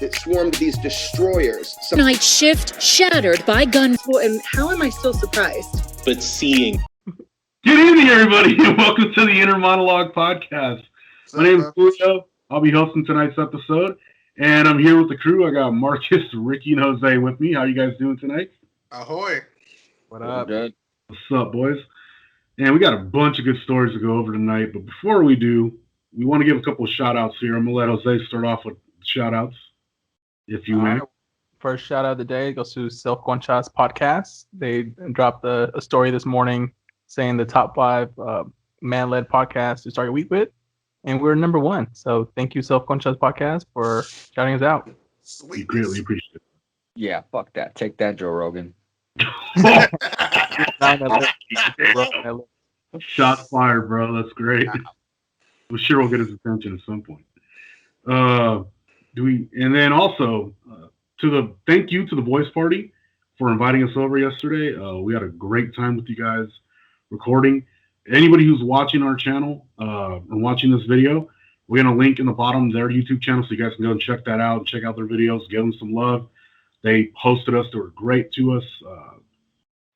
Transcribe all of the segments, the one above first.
That swarmed these destroyers. Night shift shattered by gun. And how am I still surprised? But seeing. Good evening, everybody, and welcome to the Monolog Podcast. My name is Julio. I'll be hosting tonight's episode, and I'm here with the crew. I got Marcus, Ricky, and Jose with me. How you guys doing tonight? Ahoy. What up? What's up, boys? And we got a bunch of good stories to go over tonight, but before we do, we want to give a couple of shout-outs here. I'm going to let Jose start off with shout-outs, if you may. First shout-out of the day goes to Self Conchas Podcast. They dropped a story this morning saying the top 5 man-led podcasts to start your week with, and we're number 1. So thank you, Self Conchas Podcast, for shouting us out. We greatly appreciate it. Yeah, fuck that. Take that, Joe Rogan. Shots fired, bro. That's great. I'm sure we'll get his attention at some point. And then also thank you to the Voice Party for inviting us over yesterday. We had a great time with you guys recording. Anybody who's watching our channel and watching this video, we're gonna link in the bottom their YouTube channel so you guys can go and check that out and check out their videos, give them some love. They hosted us. They were great to us.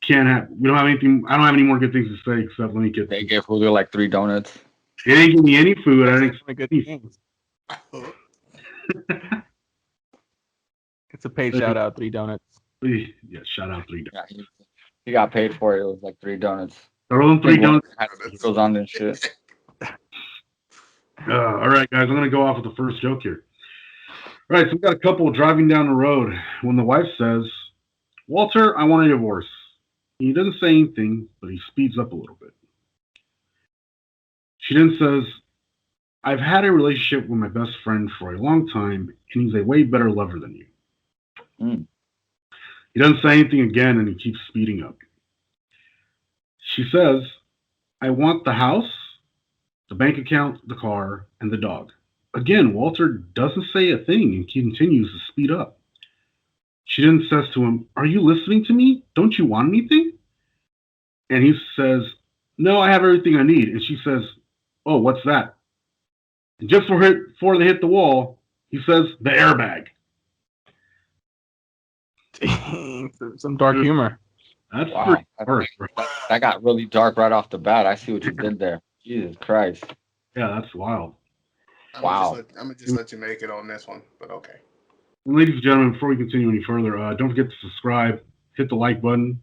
We don't have anything. I don't have any more good things to say except let me get. They gave Julio like 3 donuts. They didn't give me any food. I didn't good things. It's a paid shout out, 3 donuts. Yeah, shout out 3 donuts. Yeah, he got paid for it. It was like 3 donuts. Throw them 3 donuts. Goes on this shit. All right, guys. I'm gonna go off with the first joke here. All right, so we got a couple driving down the road when the wife says, "Walter, I want a divorce." He doesn't say anything, but he speeds up a little bit. She then says, "I've had a relationship with my best friend for a long time, and he's a way better lover than you." He doesn't say anything again, and he keeps speeding up. She says, "I want the house, the bank account, the car, and the dog." Again, Walter doesn't say a thing and continues to speed up. She then says to him, "Are you listening to me? Don't you want anything?" And he says, "No, I have everything I need." And she says, "Oh, what's that?" And just before they hit the wall, he says, "The airbag." Dang, some dark humor. That's pretty harsh, bro. That got really dark right off the bat. I see what you did there. Jesus Christ. Yeah, that's wild. I'm gonna just let you make it on this one, but okay. And ladies and gentlemen, before we continue any further, don't forget to subscribe, hit the like button,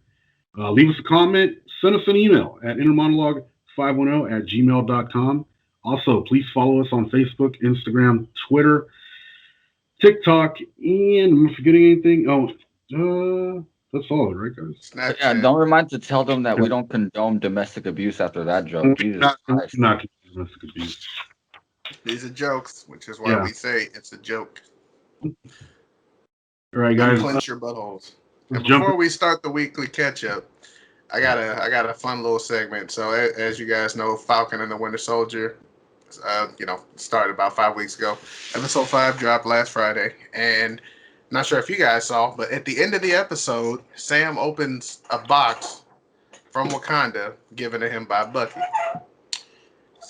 leave us a comment, send us an email at innermonolog510@gmail.com. Also, please follow us on Facebook, Instagram, Twitter, TikTok, and am I forgetting anything? That's all, right, guys? Snapchat. Yeah, don't remind to tell them that we don't condone domestic abuse after that joke. Jesus Christ. Not domestic abuse. These are jokes, which is why we say it's a joke. All right, guys. Clench your buttholes. And before we start the weekly catch-up, I got a fun little segment. So as you guys know, Falcon and the Winter Soldier, started about 5 weeks ago. Episode 5 dropped last Friday, and not sure if you guys saw, but at the end of the episode, Sam opens a box from Wakanda given to him by Bucky.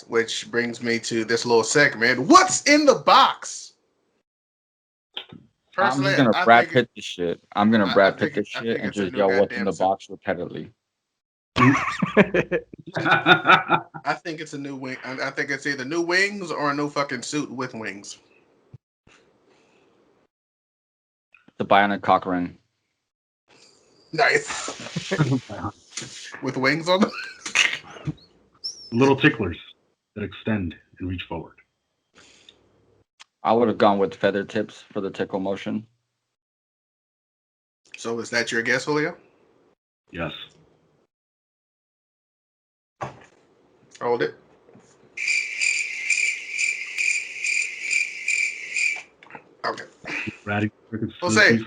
Which brings me to this little segment. What's in the box? Personally, I'm gonna Brad Pitt this shit. I'm gonna Brad Pitt this shit and just yell what's in the box repeatedly. I think it's a new wing. I think it's either new wings or a new fucking suit with wings. The bionic cock ring. Nice. With wings on them. Little ticklers that extend and reach forward. I would have gone with feather tips for the tickle motion. So is that your guess, Julio? Yes. Hold it. Okay. Jose.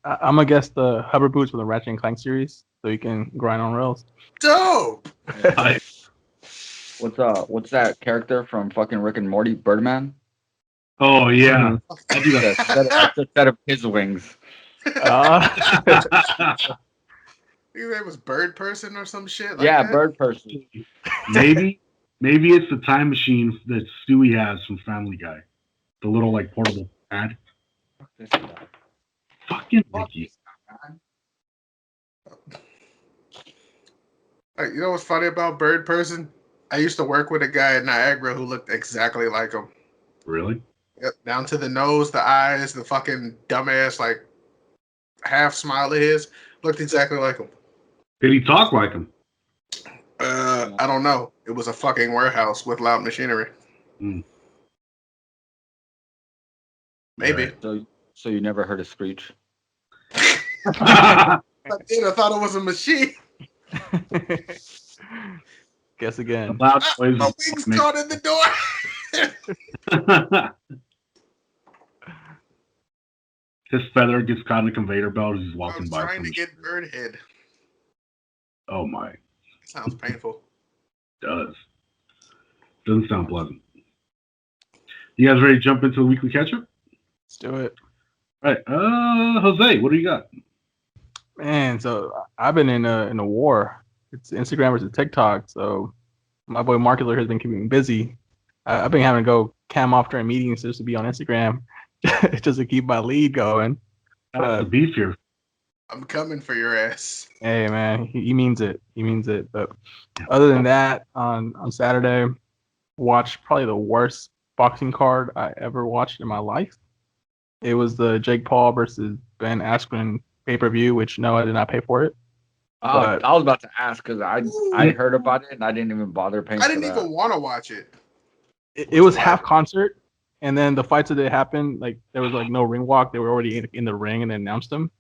I'm gonna guess the Hubbard boots from the Ratchet and Clank series, so you can grind on rails. Dope. What's that character from fucking Rick and Morty, Birdman? Oh yeah, I do that. That's a set of his wings. His name was Bird Person or some shit. Like that? Bird Person. Maybe Maybe it's the time machine that Stewie has from Family Guy. The little, like, portable pad. Fucking Mickey. Hey, you know what's funny about Bird Person? I used to work with a guy at Niagara who looked exactly like him. Really? Yep, down to the nose, the eyes, the fucking dumbass, like, half smile of his. Looked exactly like him. Did he talk like him? I don't know. It was a fucking warehouse with loud machinery. Mm. Maybe. Right. So you never heard a screech? I did. I thought it was a machine. Guess again. Loud My wings caught in the door. His feather gets caught in the conveyor belt as he's walking by. Trying to get bird head. Oh my. Sounds painful. Does. Doesn't sound pleasant. You guys ready to jump into the weekly catch-up? Let's do it. All right. Jose, what do you got? Man, so I've been in a war. It's Instagram versus TikTok. So my boy Markular has been keeping me busy. I've been having to go cam off during meetings just to be on Instagram, just to keep my lead going. The beef here. I'm coming for your ass. Hey man, he means it. He means it. But other than that, on Saturday, watched probably the worst boxing card I ever watched in my life. It was the Jake Paul versus Ben Askren pay-per-view, which no, I did not pay for it. I was about to ask because I heard about it and I didn't even bother paying. I didn't even want to watch it. It was half concert, and then the fights that happened, like there was like no ring walk. They were already in the ring and they announced them.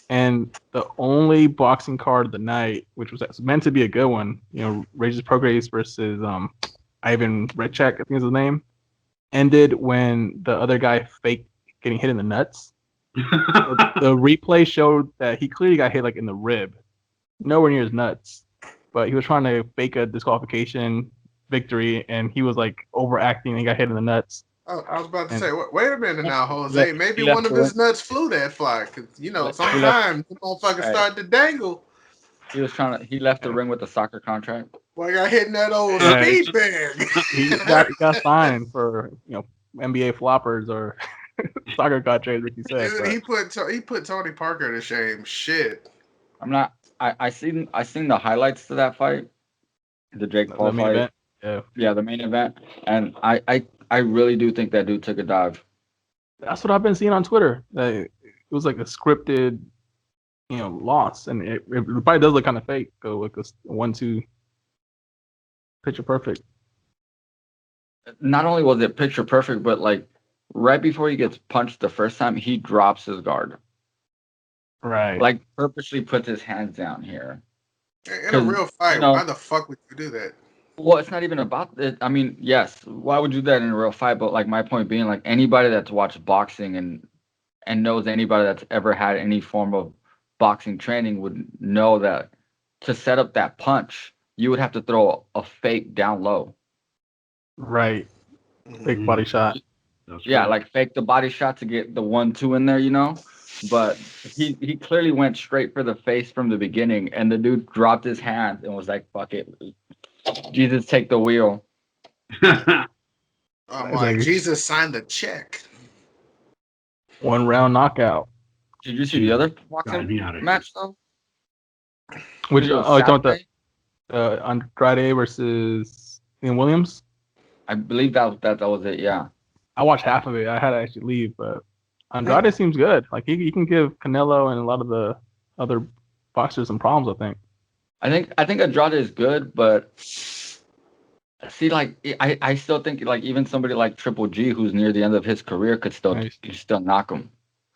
And the only boxing card of the night, which was meant to be a good one, Regis Prograis versus Ivan Redchak, I think is his name, ended when the other guy faked getting hit in the nuts. The replay showed that he clearly got hit like in the rib, nowhere near his nuts, but he was trying to fake a disqualification victory, and he was like overacting and got hit in the nuts. Oh, I was about to say, wait a minute now, Jose. Maybe one of his nuts flew that fly, because sometimes the motherfuckers start to dangle. He left the ring with a soccer contract. Well, I got hit in that old speed bag. He got signed for NBA floppers or soccer contracts, Ricky said. Dude, he put Tony Parker to shame. Shit. I'm not. I seen the highlights to that fight, the Jake Paul fight. Event. Yeah, the main event, and I really do think that dude took a dive. That's what I've been seeing on Twitter. It was like a scripted, loss, and it probably does look kind of fake. Go like a 1-2 picture perfect. Not only was it picture perfect, but like right before he gets punched the first time, he drops his guard. Right. Like purposely puts his hands down here. In a real fight, why the fuck would you do that? Well, it's not even about it. I mean, yes, why would you do that in a real fight? But like my point being, like anybody that's watched boxing and knows anybody that's ever had any form of boxing training would know that to set up that punch, you would have to throw a fake down low. Right. Fake body shot. Yeah, like fake the body shot to get the 1-2 in there, But he clearly went straight for the face from the beginning, and the dude dropped his hands and was like, "Fuck it, Jesus, take the wheel." Jesus signed the check. 1 round knockout. Did you see the other boxing match though? Which the Andrade versus Ian Williams. I believe that was it. Yeah. I watched half of it. I had to actually leave, but Andrade seems good. Like he can give Canelo and a lot of the other boxers some problems, I think. I think Andrade is good, but see, like I still think like even somebody like Triple G, who's near the end of his career, could still knock him.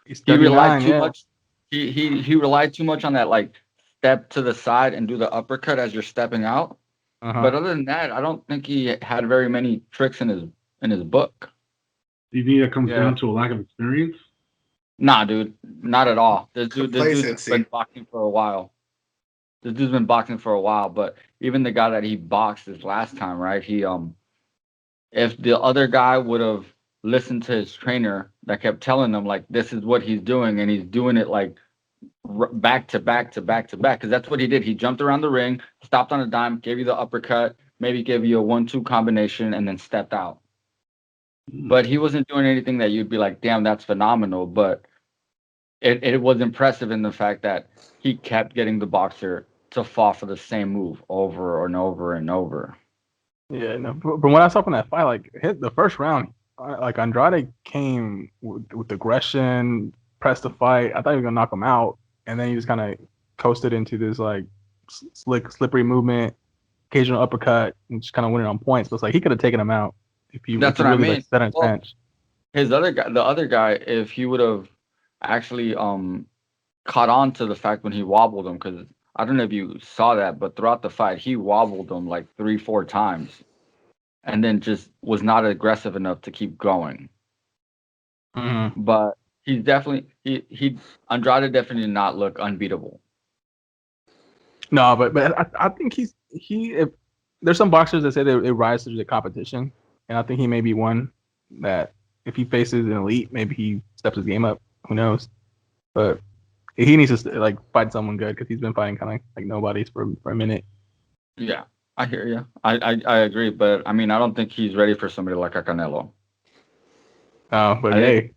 He relied too much. He relied too much on that like step to the side and do the uppercut as you're stepping out. But other than that, I don't think he had very many tricks in his book. Do you think that comes down to a lack of experience? Nah, dude, not at all. This dude's been boxing for a while. But even the guy that he boxed this last time, right? He if the other guy would have listened to his trainer that kept telling him like this is what he's doing, and he's doing it like back to back to back to back, because that's what he did. He jumped around the ring, stopped on a dime, gave you the uppercut, maybe give you a 1-2 combination, and then stepped out. But he wasn't doing anything that you'd be like, damn, that's phenomenal. But it was impressive in the fact that he kept getting the boxer to fall for the same move over and over and over. Yeah, no, but when I saw from that fight, like hit the first round, like Andrade came with aggression, pressed the fight. I thought he was gonna knock him out, and then he just kind of coasted into this like slippery movement, occasional uppercut, and just kind of winning on points. But it's like he could have taken him out if he That's what really I mean. like set his bench. The other guy, if he would have actually caught on to the fact when he wobbled him, because I don't know if you saw that, but throughout the fight, he wobbled him like 3-4 times, and then just was not aggressive enough to keep going. Mm-hmm. But he's definitely Andrade definitely did not look unbeatable. No, but I think if there's some boxers that say they rise to the competition, and I think he may be one that if he faces an elite, maybe he steps his game up. Who knows? But he needs to like fight someone good because he's been fighting kind of like nobodies for a minute. Yeah, I hear you. I agree, but I mean, I don't think he's ready for somebody like a Canelo. But hey,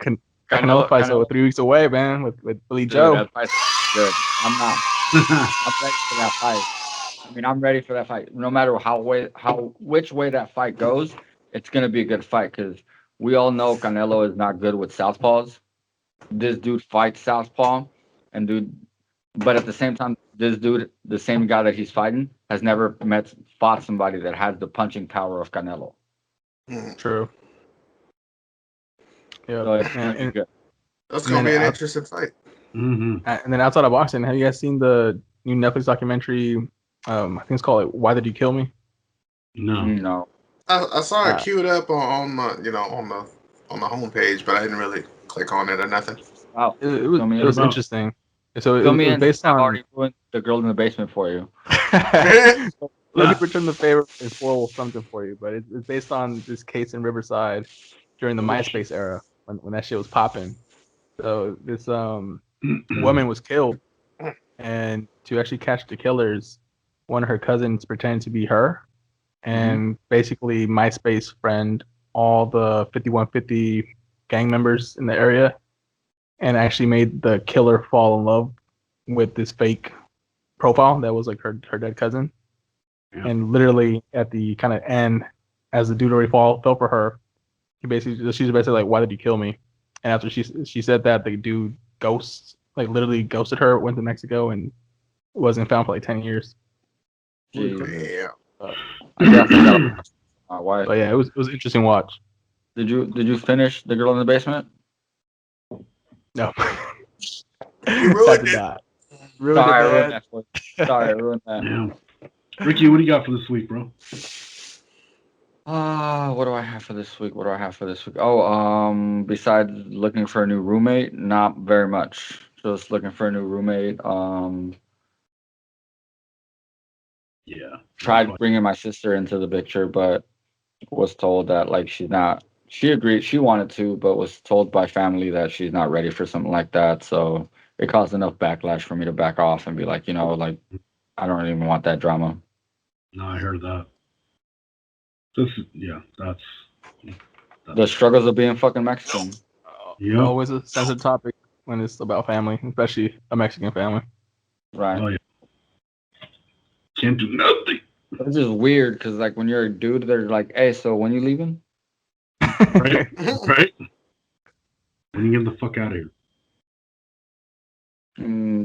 Canelo fight's over 3 weeks away, man, with Billy Joe. That fight's good. I'm ready for that fight. I mean, I'm ready for that fight. No matter which way that fight goes, it's gonna be a good fight because we all know Canelo is not good with southpaws. This dude fights southpaw, but at the same time, this dude, the same guy that he's fighting, has never fought somebody that has the punching power of Canelo. True. Yeah, so it's gonna be good. That's gonna be an interesting fight. Mm-hmm. And then outside of boxing, have you guys seen the new Netflix documentary? I think it's called "Why Did You Kill Me?" No. I saw it queued up on the on the homepage, but I didn't really click on it or nothing. Wow, it was interesting. So it was based on. I already ruined The Girl in the Basement for you. Let me return the favor and spoil something for you, but it's based on this case in Riverside during the MySpace era when that shit was popping. So this woman was killed, and to actually catch the killers, one of her cousins pretended to be her, and basically MySpace friend all the 5150 gang members in the area, and actually made the killer fall in love with this fake profile that was like her dead cousin. Yeah. And literally at the kind of end, as the dude already fell for her, she's basically like, "Why did you kill me?" And after she said that, the dude literally ghosted her, went to Mexico, and wasn't found for like 10 years. Yeah. Why? But yeah, it was an interesting watch. Did you finish The Girl in the Basement? No. You ruined it. Sorry, I ruined that. Yeah. Ricky, what do you got for this week, bro? What do I have for this week? Oh, besides looking for a new roommate, not very much. Just looking for a new roommate. Yeah. Tried bringing my sister into the picture, but was told that like she agreed, she wanted to, but was told by family that she's not ready for something like that. So it caused enough backlash for me to back off and be like, like I don't even want that drama. No, I heard that. That's the struggles of being fucking Mexican. Yeah. Always a sensitive topic when it's about family, especially a Mexican family. Right. Oh, yeah. Can't do nothing. It's just weird because like when you're a dude, they're like, "Hey, so when you leaving?" Right. When you get the fuck out of here.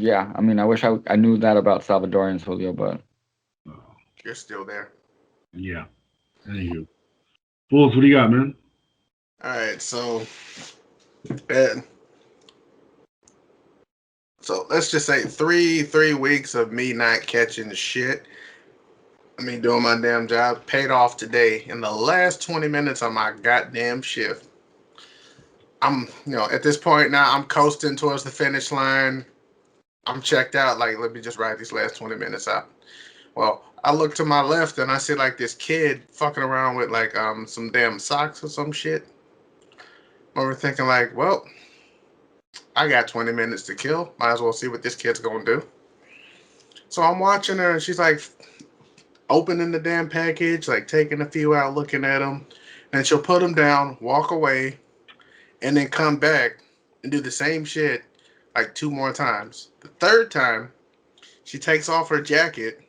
Yeah, I mean, I wish I knew that about Salvadorians, Julio, but you're still there. Yeah. Anywho. Bulls, what do you got, man? All right, so let's just say three weeks of me not catching shit. I mean, doing my damn job paid off today in the last 20 minutes of my goddamn shift. I'm, at this point now, I'm coasting towards the finish line. I'm checked out. Like, let me just ride these last 20 minutes out. Well, I look to my left and I see like this kid fucking around with like some damn socks or some shit. And we're thinking like, well, I got 20 minutes to kill. Might as well see what this kid's gonna do. So I'm watching her and she's like opening the damn package, like taking a few out, looking at them. And she'll put them down, walk away, and then come back and do the same shit like 2 more times. The third time, she takes off her jacket,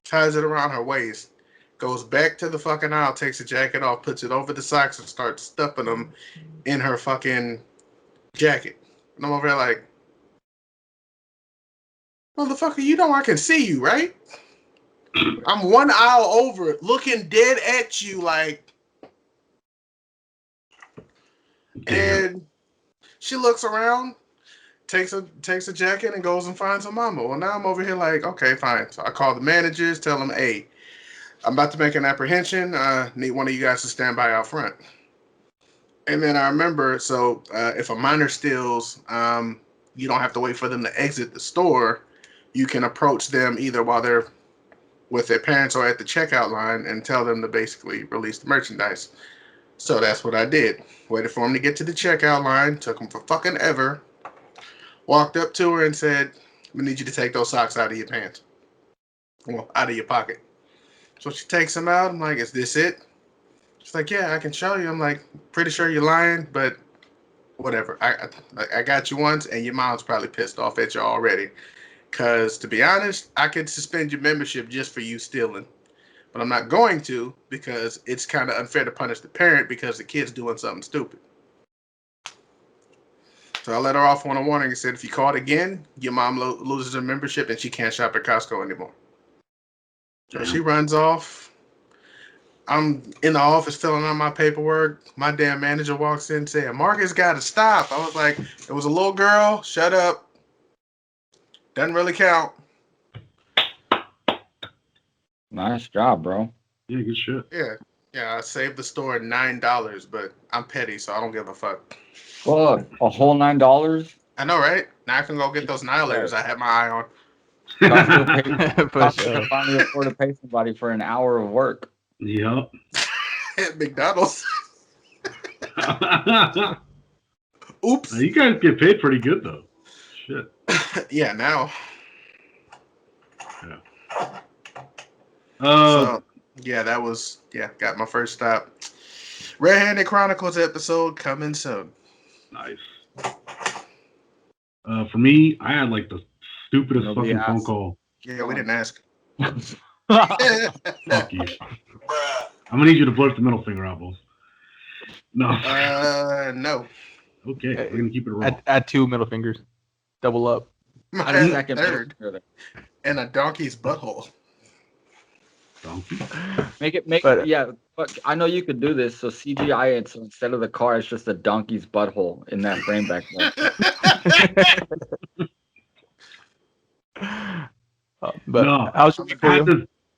ties it around her waist, goes back to the fucking aisle, takes the jacket off, puts it over the socks, and starts stuffing them in her fucking jacket. And I'm over there like, motherfucker, you know I can see you, right? I'm 1 aisle over, looking dead at you, like. Damn. And she looks around, takes a jacket, and goes and finds her mama. Well, now I'm over here like, okay, fine. So I call the managers, tell them, hey, I'm about to make an apprehension. Need one of you guys to stand by out front. And then I remember, so if a minor steals, you don't have to wait for them to exit the store. You can approach them either while they're with their parents or at the checkout line and tell them to basically release the merchandise. So that's what I did. Waited for them to get to the checkout line. Took them for fucking ever. Walked up to her and said, I need you to take those socks out of your pants. Well, out of your pocket. So she takes them out. I'm like, is this it? She's like, yeah, I can show you. I'm like, pretty sure you're lying, but whatever. I got you once, and your mom's probably pissed off at you already. Because, to be honest, I could suspend your membership just for you stealing. But I'm not going to, because it's kind of unfair to punish the parent because the kid's doing something stupid. So I let her off on a warning and said, if you call it again, your mom loses her membership and she can't shop at Costco anymore. So she runs off. I'm in the office filling out my paperwork. My damn manager walks in saying, Marcus got to stop. I was like, it was a little girl. Shut up. Doesn't really count. Nice job, bro. Yeah, good shit. Yeah, I saved the store $9, but I'm petty, so I don't give a fuck. Fuck, a whole $9? I know, right? Now I can go get those annihilators I had my eye on. Costco finally afford to pay somebody for an hour of work. Yep. At McDonald's. Oops. You guys get paid pretty good, though. Shit. Yeah, now. Yeah. So, yeah, that was, got my first stop. Red-Handed Chronicles episode coming soon. Nice. For me, I had like the stupidest fucking phone call. Yeah, we didn't ask. Fuck you. I'm gonna need you to blurt the middle finger out, boss. No. No. Okay, we're gonna keep it raw. Add 2 middle fingers. Double up. My third. And a donkey's butthole. Donkey? But I know you could do this. So CGI it. So instead of the car, it's just a donkey's butthole in that frame back there. But no, I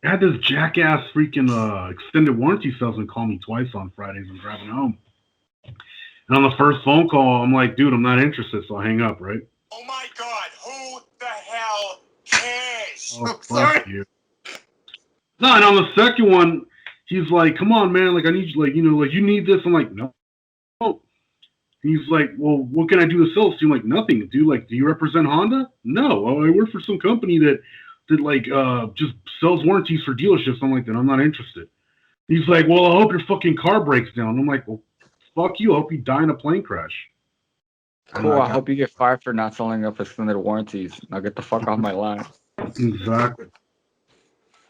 had this jackass freaking extended warranty salesman call me twice on Fridays. I'm driving home, and on the first phone call, I'm like, "Dude, I'm not interested," so I hang up. Right? Oh my God! Who the hell cares? Oh, fuck you. No, and on the second one, he's like, "Come on, man! Like, I need you. Like, you need this." I'm like, "No." He's like, "Well, what can I do to sell?" So I'm like, "Nothing, dude. Like, do you represent Honda?" "No, I work for some company that like just sells warranties for dealerships." I'm like, "Then I'm not interested." He's like, "Well, I hope your fucking car breaks down." I'm like, "Well, fuck you. I hope you die in a plane crash." Cool. I hope you get fired for not selling up extended warranties. Now get the fuck off my line. Exactly.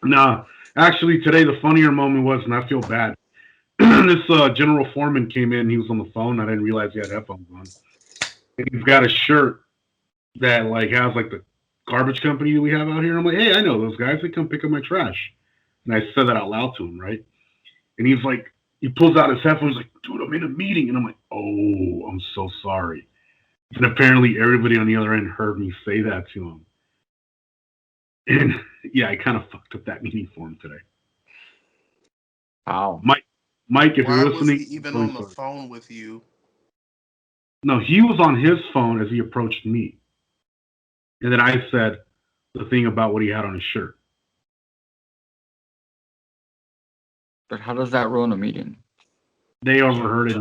Nah, actually, today the funnier moment was, and I feel bad. This general foreman came in. He was on the phone. I didn't realize he had headphones on. And he's got a shirt that like has like the garbage company that we have out here. I'm like, "Hey, I know those guys. They come pick up my trash." And I said that out loud to him, right? And he's like, he pulls out his headphones, like, "Dude, I'm in a meeting." And I'm like, "Oh, I'm so sorry." And apparently everybody on the other end heard me say that to him. And yeah, I kind of fucked up that meeting for him today. Wow. Mike, if you're listening, was he even on the phone with you? No, he was on his phone as he approached me. And then I said the thing about what he had on his shirt. But how does that ruin a meeting? They overheard it.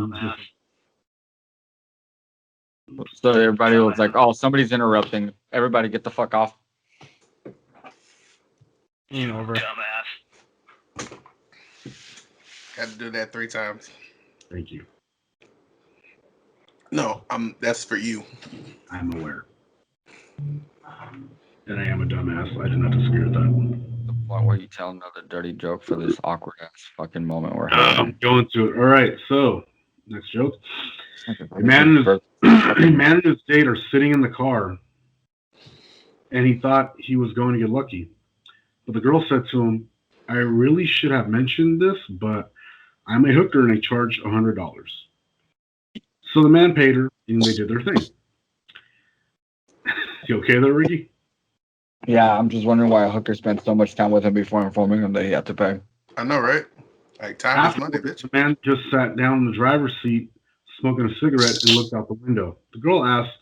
So everybody was like, "Oh, somebody's interrupting. Everybody get the fuck off." Over. Got to do that 3 times. Thank you. No, that's for you. I'm aware. And I am a dumbass. I do not disagree with that. The point where you tell another dirty joke for this awkward ass fucking moment we're having. I'm going to it. All right, so next joke. A man and his date are sitting in the car, and he thought he was going to get lucky. But the girl said to him, I really should have mentioned this, but I'm a hooker and I charge $100. So the man paid her, and they did their thing. You okay there, Ricky? Yeah, I'm just wondering why a hooker spent so much time with him before informing him that he had to pay. I know, right? Like, time is money, bitch. The man just sat down in the driver's seat, smoking a cigarette, and looked out the window. The girl asked,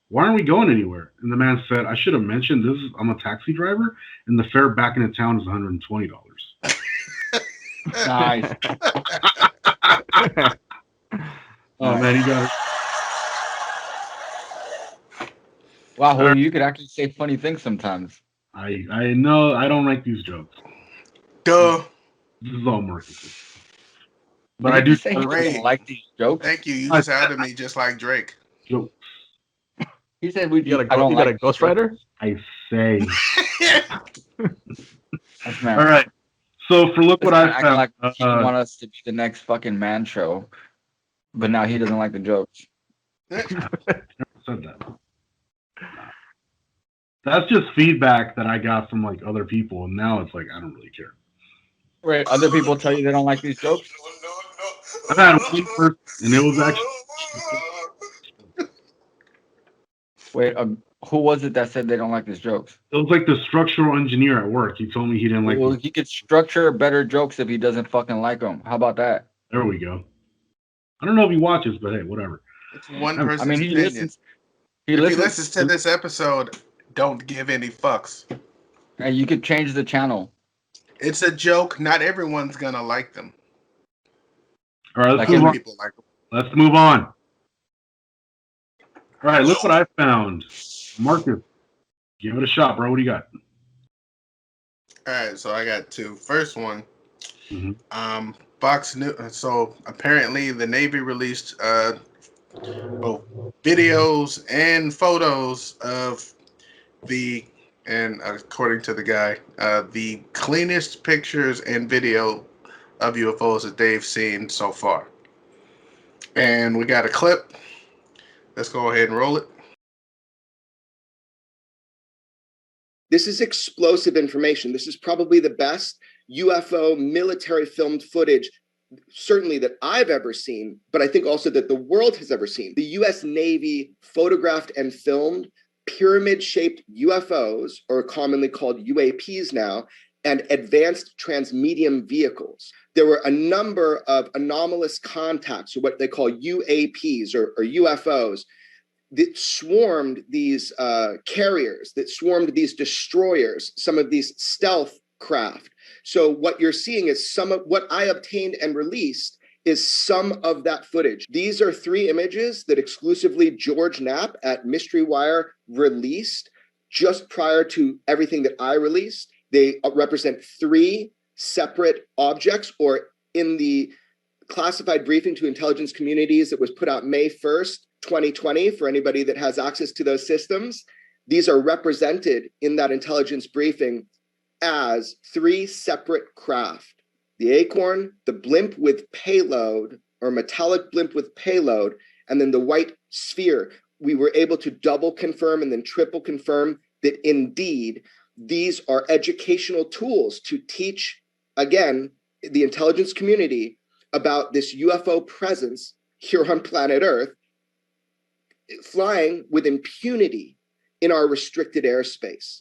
why aren't we going anywhere? And the man said, I should have mentioned this. I'm a taxi driver, and the fare back into town is $120. Nice. Oh, man, he got it. Wow, you could actually say funny things sometimes. I know I don't like these jokes. Duh. This is all marketing. But I do say he doesn't like these jokes. Thank you. You just outed me just like Drake. Jokes. He said you got a ghostwriter? I say. That's mad. All right. So for look what I found. Like he want us to be the next fucking man show, but now he doesn't like the jokes. Never said that. That's just feedback that I got from like other people, and now it's like I don't really care. Wait, other people tell you they don't like these jokes? I've had one person, and it was actually. Wait, who was it that said they don't like these jokes? It was like the structural engineer at work. He told me he didn't like. Well, he could structure better jokes if he doesn't fucking like them. How about that? There we go. I don't know if he watches, but hey, whatever. It's one person's he opinion. listens. If he listens to this episode, don't give any fucks. And you could change the channel. It's a joke. Not everyone's gonna like them. All right, let's move on. People like them. Let's move on. All right, look what I found. Marcus, give it a shot, bro. What do you got? All right, so I got 2. First one, Fox News. So apparently, the Navy released videos and photos of and according to the guy, the cleanest pictures and video of UFOs that they've seen so far. And we got a clip. Let's go ahead and roll it. This is explosive information. This is probably the best UFO military filmed footage, certainly that I've ever seen, but I think also that the world has ever seen. The US Navy photographed and filmed pyramid-shaped UFOs, or commonly called UAPs now, and advanced transmedium vehicles. There were a number of anomalous contacts, or what they call UAPs or UFOs, that swarmed these carriers, that swarmed these destroyers, some of these stealth craft. So what you're seeing is some of what I obtained and released is some of that footage. These are 3 images that exclusively George Knapp at Mystery Wire released just prior to everything that I released. They represent 3 separate objects, or in the classified briefing to intelligence communities that was put out May 1st, 2020, for anybody that has access to those systems. These are represented in that intelligence briefing as 3 separate craft. The Acorn, the blimp with payload, or metallic blimp with payload, and then the white sphere. We were able to double confirm and then triple confirm that indeed these are educational tools to teach, again, the intelligence community about this UFO presence here on planet Earth, flying with impunity in our restricted airspace.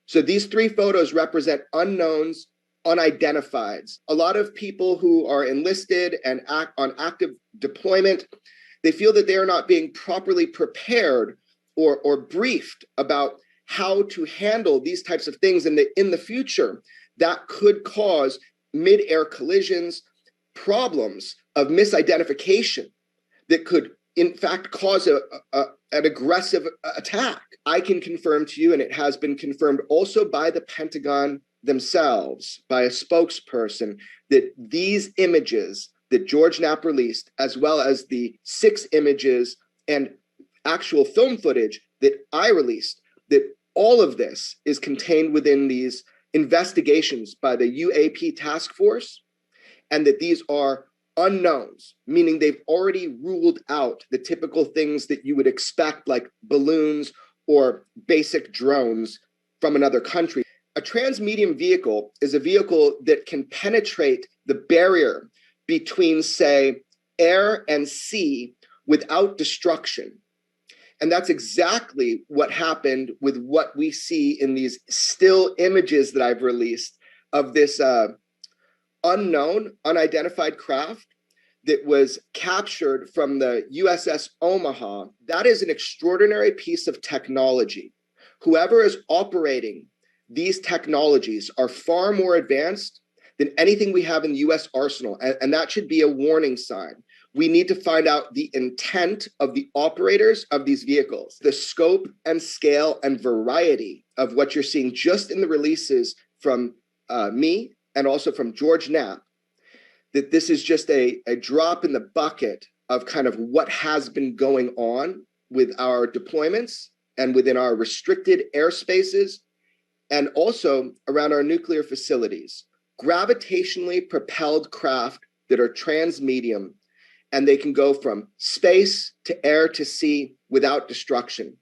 So these 3 photos represent unknowns, unidentifieds. A lot of people who are enlisted and on active deployment, they feel that they are not being properly prepared or briefed about how to handle these types of things in the future that could cause mid-air collisions, problems of misidentification that could in fact cause an aggressive attack. I can confirm to you, and it has been confirmed also by the Pentagon themselves by a spokesperson that these images that George Knapp released, as well as the 6 images and actual film footage that I released, that all of this is contained within these investigations by the UAP task force, and that these are unknowns, meaning they've already ruled out the typical things that you would expect, like balloons or basic drones from another country. A transmedium vehicle is a vehicle that can penetrate the barrier between, say, air and sea without destruction. And that's exactly what happened with what we see in these still images that I've released of this unknown, unidentified craft that was captured from the USS Omaha. That is an extraordinary piece of technology. Whoever is operating these technologies are far more advanced than anything we have in the US arsenal. And that should be a warning sign. We need to find out the intent of the operators of these vehicles, the scope and scale and variety of what you're seeing just in the releases from me and also from George Knapp, that this is just a drop in the bucket of kind of what has been going on with our deployments and within our restricted airspaces and also around our nuclear facilities. Gravitationally propelled craft that are transmedium, and they can go from space to air to sea without destruction.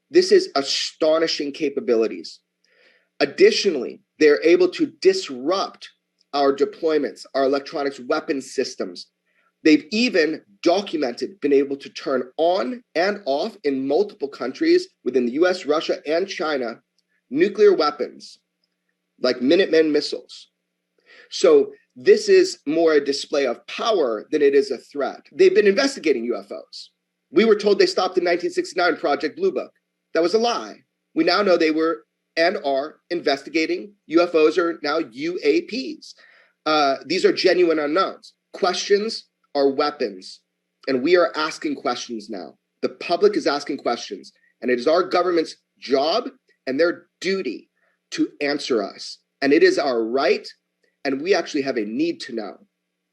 This is astonishing capabilities. Additionally, they're able to disrupt our deployments, our electronics weapons systems. They've even documented, been able to turn on and off in multiple countries within the US, Russia, and China, nuclear weapons like Minuteman missiles. So this is more a display of power than it is a threat. They've been investigating UFOs. We were told they stopped in 1969 Project Blue Book. That was a lie. We now know they were and are investigating UFOs, or now UAPs. These are genuine unknowns. Questions are weapons, and we are asking questions now. The public is asking questions, and it is our government's job and their duty to answer us. And it is our right, and we actually have a need to know.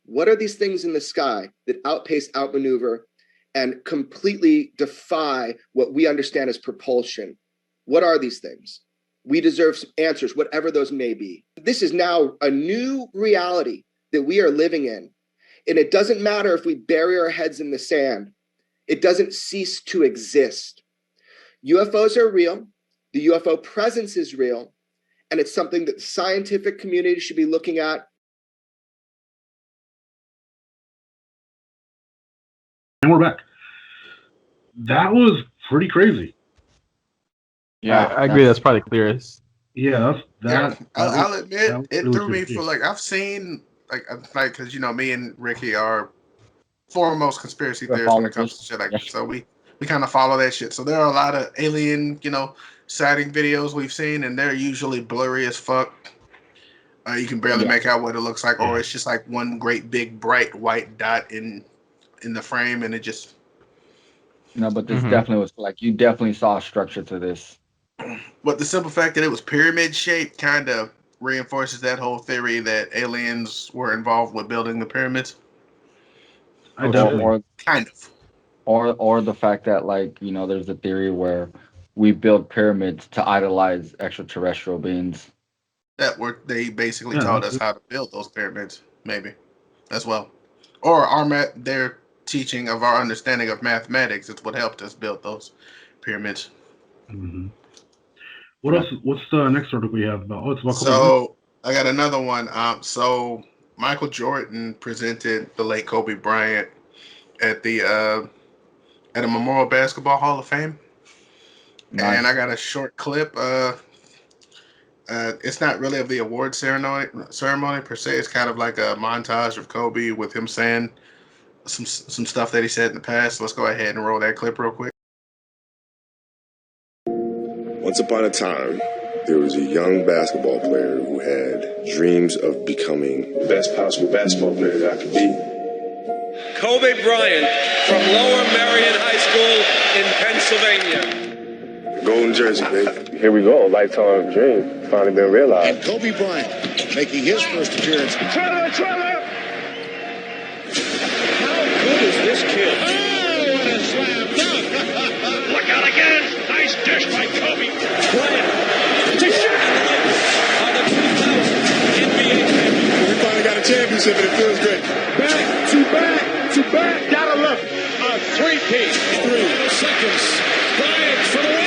What are these things in the sky that outpace, outmaneuver, and completely defy what we understand as propulsion? What are these things? We deserve some answers, whatever those may be. This is now a new reality that we are living in. And it doesn't matter if we bury our heads in the sand. It doesn't cease to exist. UFOs are real. The UFO presence is real. And it's something that the scientific community should be looking at. And we're back. That was pretty crazy. Yeah, I agree. That's probably clearest. Yeah, I'll admit it really threw me for like I've seen like because you know me and Ricky are foremost conspiracy theorists when it comes to shit like that. So we kind of follow that shit. So there are a lot of alien sighting videos we've seen, and they're usually blurry as fuck. You can barely make out what it looks like, or it's just like one great big bright white dot in the frame, and it just. No, but this definitely was like you definitely saw a structure to this. But the simple fact that it was pyramid shaped kind of reinforces that whole theory that aliens were involved with building the pyramids. Or the fact that there's a theory where we build pyramids to idolize extraterrestrial beings. They basically taught us how to build those pyramids, maybe, as well. Or their teaching of our understanding of mathematics is what helped us build those pyramids. Mm-hmm. What else? What's the next article we have about? It's about Kobe Bryant. I got another one. So Michael Jordan presented the late Kobe Bryant at a Memorial Basketball Hall of Fame. Nice. And I got a short clip. It's not really of the award ceremony per se. It's kind of like a montage of Kobe with him saying some stuff that he said in the past. Let's go ahead and roll that clip real quick. Once upon a time, there was a young basketball player who had dreams of becoming the best possible basketball player that I could be. Kobe Bryant from Lower Merion High School in Pennsylvania. Golden jersey, baby. Here we go. Lifetime dream. Finally been realized. And Kobe Bryant making his first appearance. Trevor! How good is this kid? Oh, what a slam dunk. Look out again! Nice dish by Kobe. Bryant to shot on the 2000 NBA champion. We finally got a championship and it feels great. Back to back to back. Gotta love it. A three-peat. 3 seconds. Bryant for the win.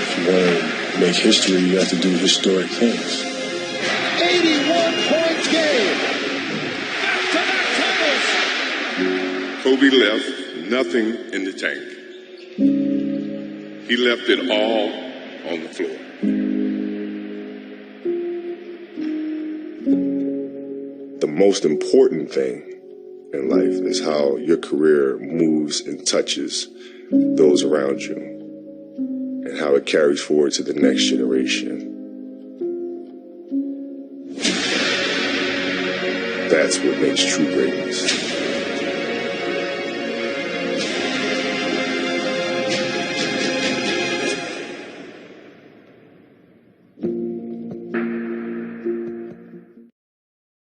If you want to make history, you have to do historic things. 81-point game. Back-to-back titles. Kobe left nothing in the tank. He left it all on the floor. The most important thing in life is how your career moves and touches those around you and how it carries forward to the next generation. That's what makes true greatness.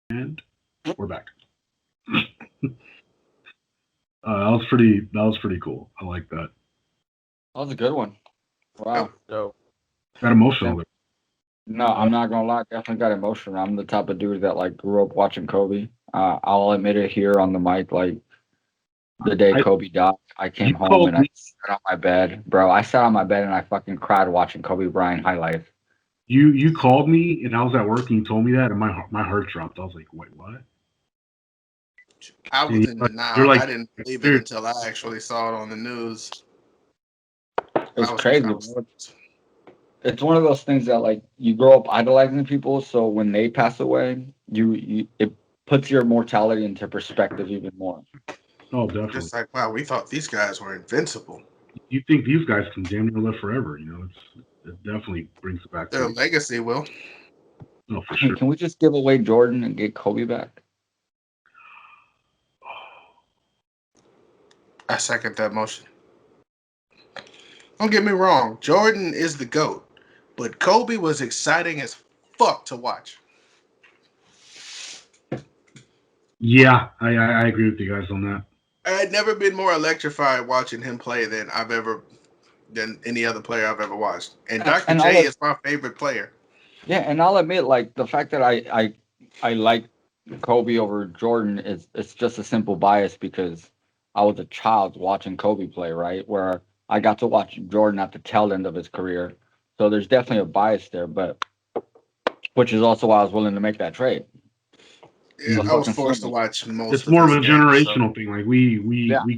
And we're back. That was pretty cool. I like that. That was a good one. Wow. Dope. Got emotional. No, I'm not gonna lie. Definitely got emotional. I'm the type of dude that like grew up watching Kobe. I'll admit it here on the mic. Like the day Kobe died, I came home and I sat on my bed, bro. I sat on my bed and I fucking cried watching Kobe Bryant highlights. You called me and I was at work and you told me that and my heart dropped. I was like, wait, what? I was in denial. Like, I didn't believe it until I actually saw it on the news. It's crazy. It's one of those things that like you grow up idolizing people, so when they pass away, it puts your mortality into perspective even more. Oh, definitely. Just like, wow, we thought these guys were invincible. You think these guys can damn near live forever? You know, it definitely brings it back. Their legacy will. No, for sure. Can we just give away Jordan and get Kobe back? I second that motion. Don't get me wrong, Jordan is the GOAT, but Kobe was exciting as fuck to watch. Yeah, I agree with you guys on that. I had never been more electrified watching him play than any other player I've ever watched. And Dr. J is my favorite player. Yeah, and I'll admit, like the fact that I like Kobe over Jordan it's just a simple bias because I was a child watching Kobe play, right? Where I got to watch Jordan at the tail end of his career. So there's definitely a bias there, but which is also why I was willing to make that trade. Yeah, I was forced to watch most. It's more of a generational thing. Like we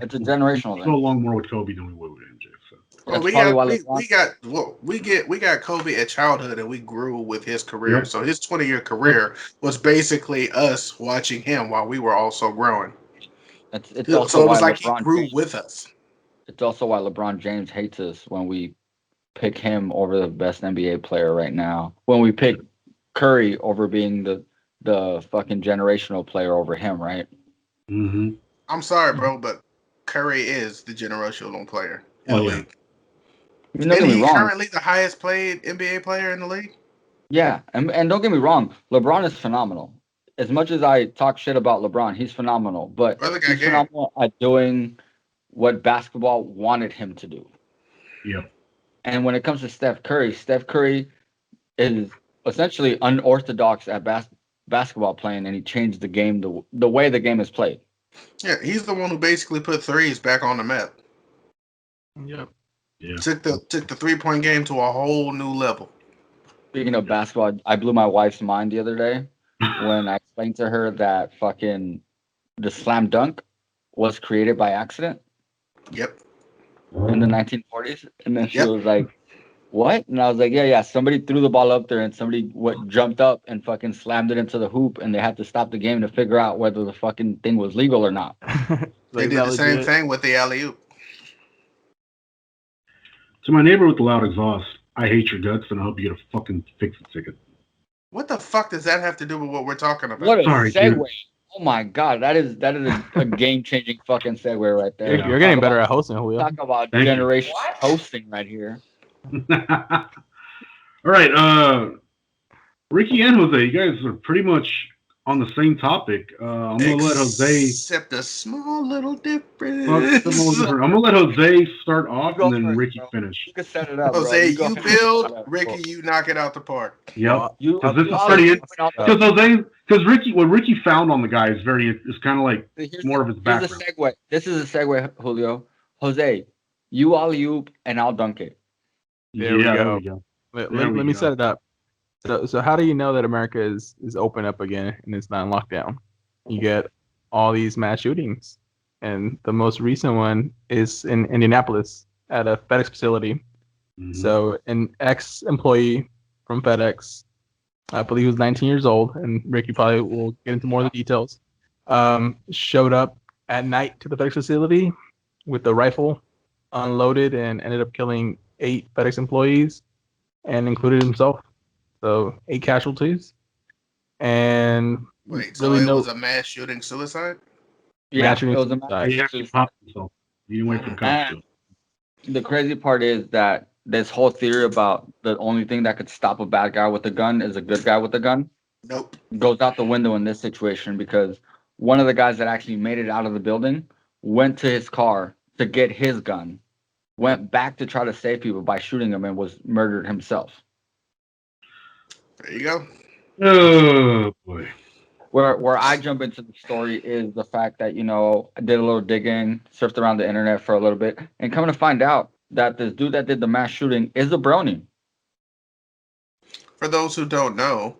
it's a generational thing. Go along more with Kobe than we would with MJ. So. We got Kobe at childhood and we grew with his career. Yep. So his 20-year career was basically us watching him while we were also growing. It's also it was why like LeBron he grew James, with us. It's also why LeBron James hates us when we pick him over the best NBA player right now. When we pick Curry over being the fucking generational player over him, right? Mm-hmm. I'm sorry, bro, but Curry is the generational player in the league. Isn't he currently the highest paid NBA player in the league? Yeah, and don't get me wrong, LeBron is phenomenal. As much as I talk shit about LeBron, he's phenomenal. But he's phenomenal at doing what basketball wanted him to do. Yeah. And when it comes to Steph Curry is essentially unorthodox at basketball playing, and he changed the game the way the game is played. Yeah, he's the one who basically put threes back on the map. Yep. Yeah. Took the 3-point game to a whole new level. Speaking of basketball, I blew my wife's mind the other day when I explained to her that fucking the slam dunk was created by accident. Yep. In the 1940s. And then she was like, what? And I was like, yeah. Somebody threw the ball up there and somebody jumped up and fucking slammed it into the hoop and they had to stop the game to figure out whether the fucking thing was legal or not. They did the same thing with the alley-oop. To my neighbor with the loud exhaust, I hate your guts and I hope you get a fucking fix-it ticket. What the fuck does that have to do with what we're talking about? What a segue. Oh my God, that is a game changing fucking segue right there. You're getting better at hosting, Julio. Talk about generation hosting right here. All right, Ricky and Jose, you guys are pretty much on the same topic. I'm gonna let Jose. Except a small little difference. I'm gonna let Jose start off and then Ricky finish. You can set it up, Jose, bro. you build. Ricky, you knock it out the park. Yep. Because this is pretty. Because what Ricky found on the guy is kind of like more of his background. Here's a segue. This is a segue, Julio. Jose, you alley-oop and I'll dunk it. There we go. Let me set it up. So how do you know that America is open up again and it's not in lockdown? You get all these mass shootings, and the most recent one is in Indianapolis at a FedEx facility. Mm-hmm. So an ex-employee from FedEx, I believe he was 19 years old, and Ricky probably will get into more of the details, showed up at night to the FedEx facility with a rifle, unloaded, and ended up killing 8 FedEx employees, and included himself. So 8 casualties, and wait, so it was a mass shooting suicide? Yeah, it was a mass shooting suicide. He didn't wait for the cops to. The crazy part is that this whole theory about the only thing that could stop a bad guy with a gun is a good guy with a gun. Nope. Goes out the window in this situation, because one of the guys that actually made it out of the building went to his car to get his gun, went back to try to save people by shooting him, and was murdered himself. There you go. Oh boy. Where I jump into the story is the fact that, I did a little digging, surfed around the internet for a little bit, and coming to find out that this dude that did the mass shooting is a brony. For those who don't know,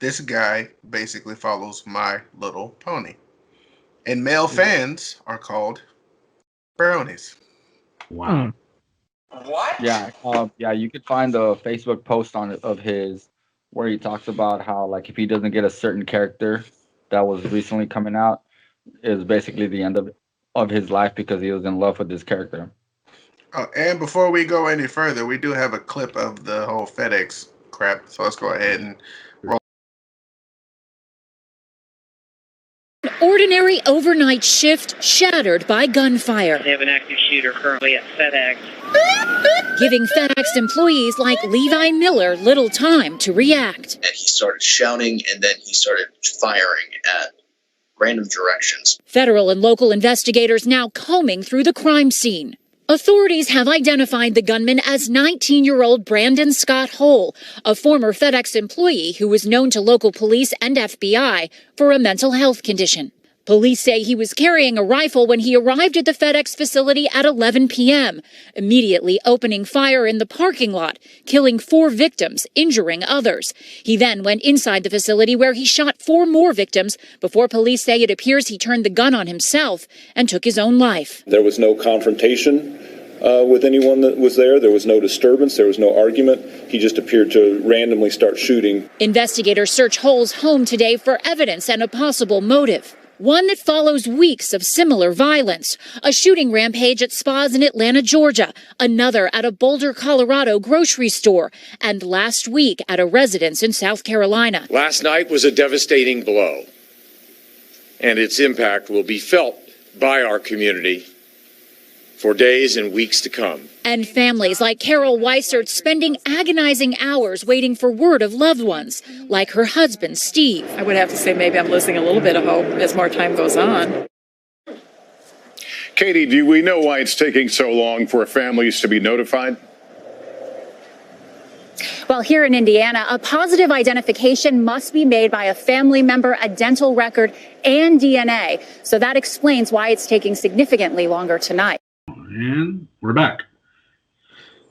this guy basically follows My Little Pony. And male fans are called bronies. Wow. What? Yeah, you could find the Facebook post of his where he talks about how, like, if he doesn't get a certain character that was recently coming out, is basically the end of his life, because he was in love with this character. Oh, and before we go any further, we do have a clip of the whole FedEx crap, so let's go ahead and roll. An ordinary overnight shift shattered by gunfire. They have an active shooter currently at FedEx, giving FedEx employees like Levi Miller little time to react. And he started shouting, and then he started firing at random directions. Federal and local investigators now combing through the crime scene. Authorities have identified the gunman as 19-year-old Brandon Scott Hole, a former FedEx employee who was known to local police and FBI for a mental health condition. Police say he was carrying a rifle when he arrived at the FedEx facility at 11 p.m., immediately opening fire in the parking lot, killing 4 victims, injuring others. He then went inside the facility where he shot 4 more victims before police say it appears he turned the gun on himself and took his own life. There was no confrontation with anyone that was there. There was no disturbance. There was no argument. He just appeared to randomly start shooting. Investigators search Hole's home today for evidence and a possible motive. One that follows weeks of similar violence. A shooting rampage at spas in Atlanta, Georgia. Another at a Boulder, Colorado grocery store. And last week at a residence in South Carolina. Last night was a devastating blow, and its impact will be felt by our community for days and weeks to come. And families like Carol Weissert spending agonizing hours waiting for word of loved ones, like her husband, Steve. I would have to say maybe I'm losing a little bit of hope as more time goes on. Katie, do we know why it's taking so long for families to be notified? Well, here in Indiana, a positive identification must be made by a family member, a dental record, and DNA. So that explains why it's taking significantly longer tonight. And we're back.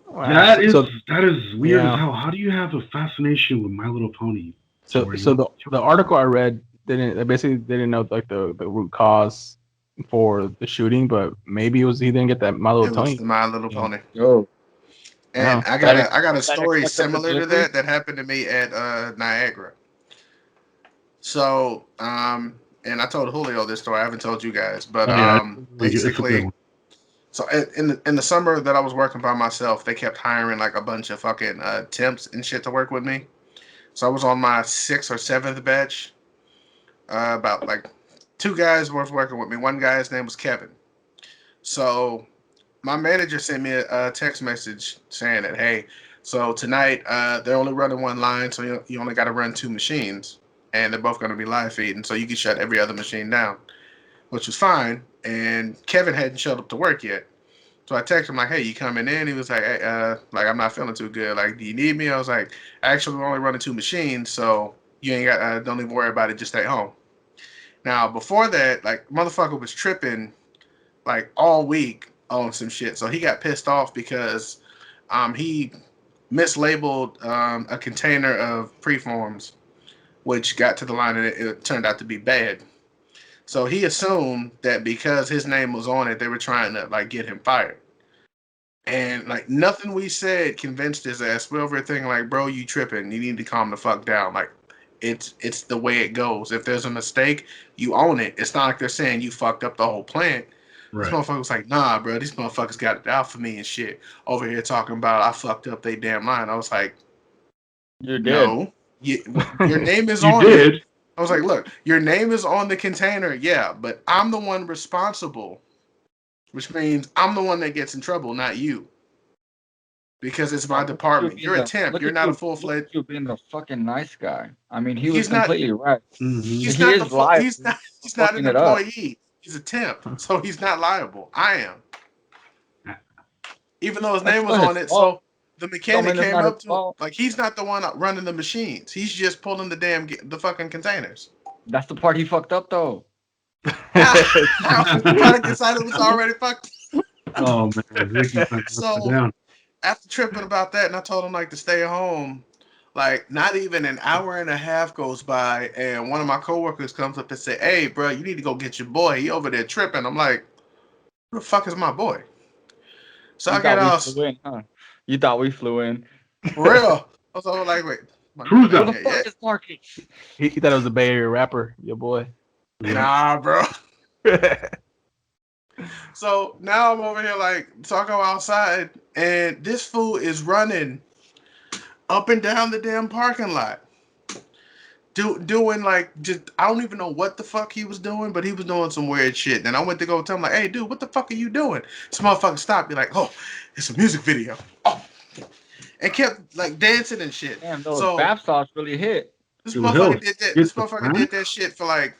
Wow. That is weird as hell. How do you have a fascination with My Little Pony? So the article I read didn't know like the root cause for the shooting, but maybe it was he didn't get that My Little Pony. My Little Pony. Oh. And I got a story similar to that happened to me at Niagara. So and I told Julio this story. I haven't told you guys, but basically. So in the summer that I was working by myself, they kept hiring like a bunch of fucking temps and shit to work with me. So I was on my 6th or 7th batch about like 2 guys worth working with me. One guy's name was Kevin. So my manager sent me a text message saying that, hey, so tonight they're only running one line, so you only got to run 2 machines, and they're both going to be live feeding, so you can shut every other machine down, which was fine. And Kevin hadn't showed up to work yet. So I texted him like, hey, you coming in? He was like, hey, I'm not feeling too good. Like, do you need me? I was like, actually, we're only running 2 machines, so you ain't got, don't even worry about it. Just stay home. Now, before that, like, motherfucker was tripping, like, all week on some shit. So he got pissed off because he mislabeled a container of preforms, which got to the line and it turned out to be bad. So he assumed that because his name was on it, they were trying to like get him fired. And like nothing we said convinced his ass. We over thinking like, bro, you tripping. You need to calm the fuck down. Like it's the way it goes. If there's a mistake, you own it. It's not like they're saying you fucked up the whole plant. Right. This motherfucker was like, nah, bro, these motherfuckers got it out for me and shit. Over here talking about I fucked up they damn line. I was like, you're dead. No, your name is on it. I was like, look, your name is on the container, yeah, but I'm the one responsible, which means I'm the one that gets in trouble, not you. Because it's my department. You're a temp. You're not a full-fledged. You're being a fucking nice guy. I mean, he was completely right. He's not an employee. He's a temp, so he's not liable. I am. Even though his name was on it, so the mechanic came up to him. Like, he's not the one running the machines. He's just pulling the fucking containers. That's the part he fucked up, though. Trying to decide it was already fucked. Oh man, so after tripping about that, and I told him like to stay home. Like not even an hour and a half goes by, and one of my coworkers comes up and say, "Hey, bro, you need to go get your boy. He over there tripping." I'm like, "Who the fuck is my boy?" So I get out. You thought we flew in? For real? I was all like, "Wait, who the fuck is Marcus?" He thought it was a Bay Area rapper, your boy. Nah, bro. So now I'm over here like talking outside, and this fool is running up and down the damn parking lot, doing like just I don't even know what the fuck he was doing, but he was doing some weird shit. And I went to go tell him like, "Hey, dude, what the fuck are you doing?" This motherfucker stopped, be like, "Oh, it's a music video," and kept like dancing and shit. Damn, those bath salts really hit. This motherfucker did that. This motherfucker did that shit for like,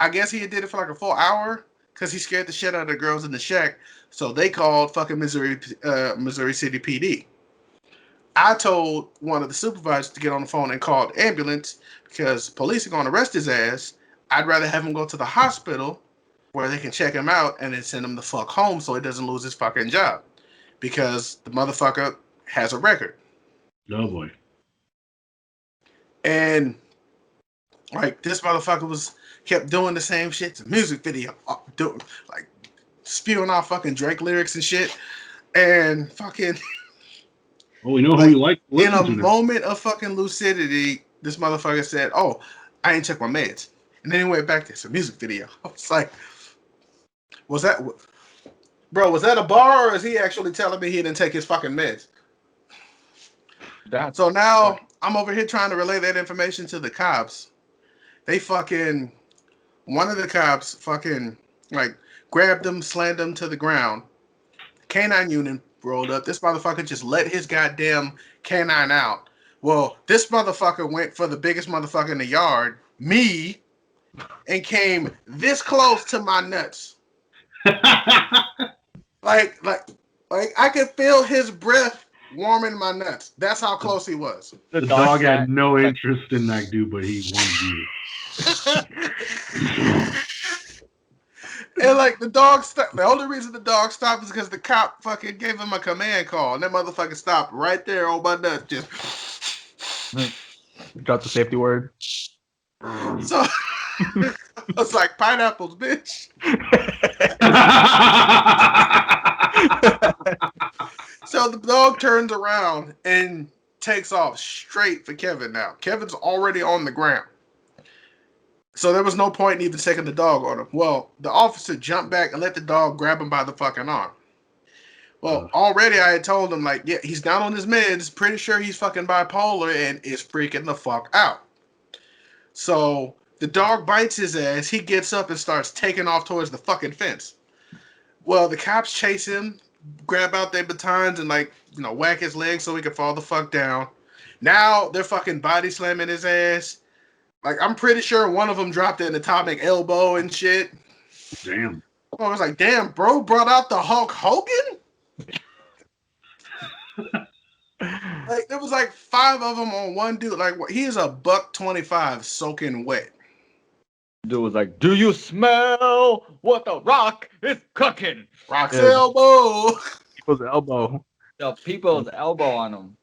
I guess he did it for like a full hour because he scared the shit out of the girls in the shack. So they called fucking Missouri City PD. I told one of the supervisors to get on the phone and call the ambulance because police are going to arrest his ass. I'd rather have him go to the hospital where they can check him out and then send him the fuck home so he doesn't lose his fucking job because the motherfucker has a record. Oh boy. And like this motherfucker kept doing the same shit. It's a music video, like spewing off fucking Drake lyrics and shit, and fucking. Well, we know who we like. In a moment of fucking lucidity, this motherfucker said, "Oh, I ain't took my meds," and then he went back to it's a music video. I was like, "Was that, bro? Was that a bar, or is he actually telling me he didn't take his fucking meds?" So now I'm over here trying to relay that information to the cops. They fucking, one of the cops fucking like grabbed him, slammed him to the ground. Canine unit rolled up. This motherfucker just let his goddamn canine out. Well, this motherfucker went for the biggest motherfucker in the yard, me, and came this close to my nuts. like I could feel his breath warming my nuts. That's how close he was. The dog had no interest in that dude, but he wanted you. And like the dog stopped. The only reason the dog stopped is because the cop fucking gave him a command call, and that motherfucker stopped right there on my nuts. Just drop the safety word. So I was like, pineapples, bitch. So the dog turns around and takes off straight for Kevin now. Kevin's already on the ground. So there was no point in even taking the dog on him. Well, the officer jumped back and let the dog grab him by the fucking arm. Well, already I had told him, like, yeah, he's down on his meds. Pretty sure he's fucking bipolar and is freaking the fuck out. So The dog bites his ass. He gets up and starts taking off towards the fucking fence. Well, the cops chase him, grab out their batons and whack his leg so he can fall the fuck down. Now they're fucking body slamming his ass. Like, I'm pretty sure one of them dropped an atomic elbow and shit. Damn. I was like, damn, bro brought out the Hulk Hogan? Like, there was like 5 of them on one dude. Like, he is a $125 soaking wet. Dude was like, do you smell what the Rock is cooking? Rock's elbow. People's elbow. The people's elbow on him.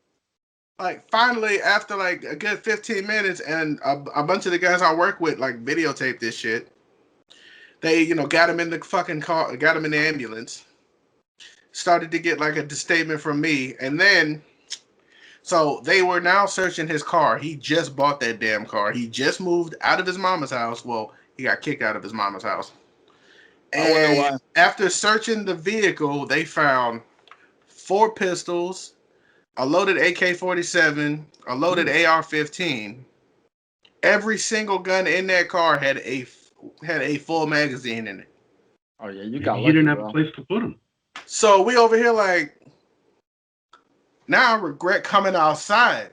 Like, finally, after like a good 15 minutes, and a bunch of the guys I work with like videotaped this shit. They, got him in the fucking car, got him in the ambulance. Started to get like a statement from me, and then, so they were now searching his car. He just bought that damn car. He just moved out of his mama's house. Well, he got kicked out of his mama's house. And after searching the vehicle, they found 4 pistols, a loaded AK-47, a loaded AR-15. Every single gun in that car had a full magazine in it. Oh yeah, you got. He didn't have a place to put them. So we over here like, now I regret coming outside.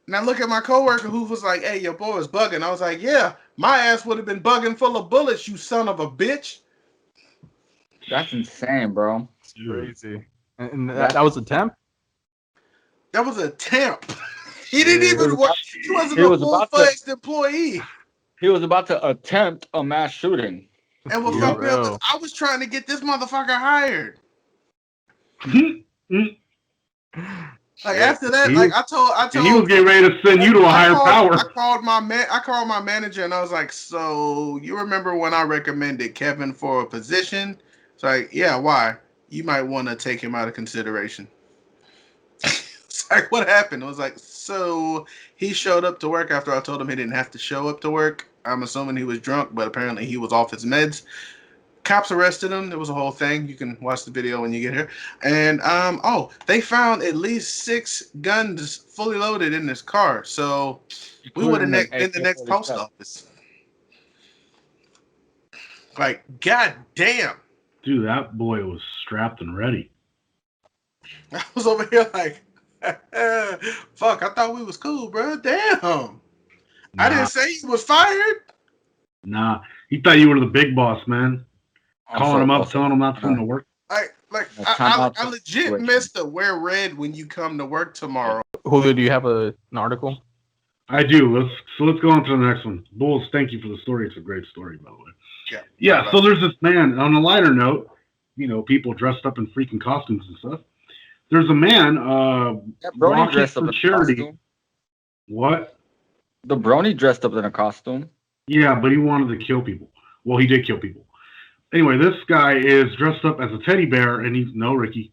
And I look at my coworker who was like, "Hey, your boy was bugging." I was like, "Yeah, my ass would have been bugging full of bullets, you son of a bitch." That's insane, bro. It's crazy. And that was a temp? That was a temp. He didn't even work. He wasn't a full-fledged employee. He was about to attempt a mass shooting. And what fucked me up is I was trying to get this motherfucker hired. Like, after that, like I told and he was getting ready to send you to a higher power. I called my manager and I was like, "So you remember when I recommended Kevin for a position?" It's like, "Yeah, why? You might want to take him out of consideration." It's like, "What happened?" I was like, "So he showed up to work after I told him he didn't have to show up to work. I'm assuming he was drunk, but apparently he was off his meds. Cops arrested him. There was a whole thing. You can watch the video when you get here. And they found at least 6 guns fully loaded in this car. So we would have been the next post office. Like, god damn. Dude, that boy was strapped and ready. I was over here like, fuck, I thought we was cool, bro. Damn. I didn't say he was fired. Nah, he thought you were the big boss, man. Calling him up, telling him not to come to work. I legit missed the wear red when you come to work tomorrow. Julio, do you have an article? I do. Let's go on to the next one. Bulls, thank you for the story. It's a great story, by the way. Yeah. So there's this man. On a lighter note, people dressed up in freaking costumes and stuff. There's a man Brony dressed up in charity. Costume. What? The Brony dressed up in a costume. Yeah, but he wanted to kill people. Well, he did kill people. Anyway, this guy is dressed up as a teddy bear, and he's Ricky,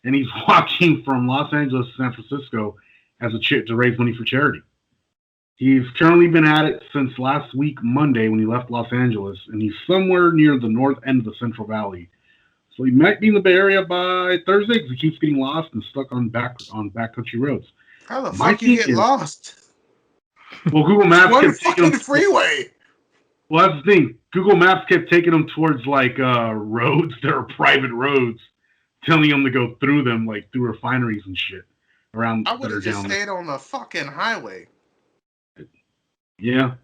and he's walking from Los Angeles to San Francisco as to raise money for charity. He's currently been at it since last week, Monday, when he left Los Angeles, and he's somewhere near the north end of the Central Valley. So he might be in the Bay Area by Thursday because he keeps getting lost and stuck on backcountry roads. How the fuck you get lost? Well, Google Maps kept taking him freeway. Well, that's the thing. Google Maps kept taking him towards roads that are private roads, telling him to go through them, like through refineries and shit around. I would have just stayed on the fucking highway. Yeah.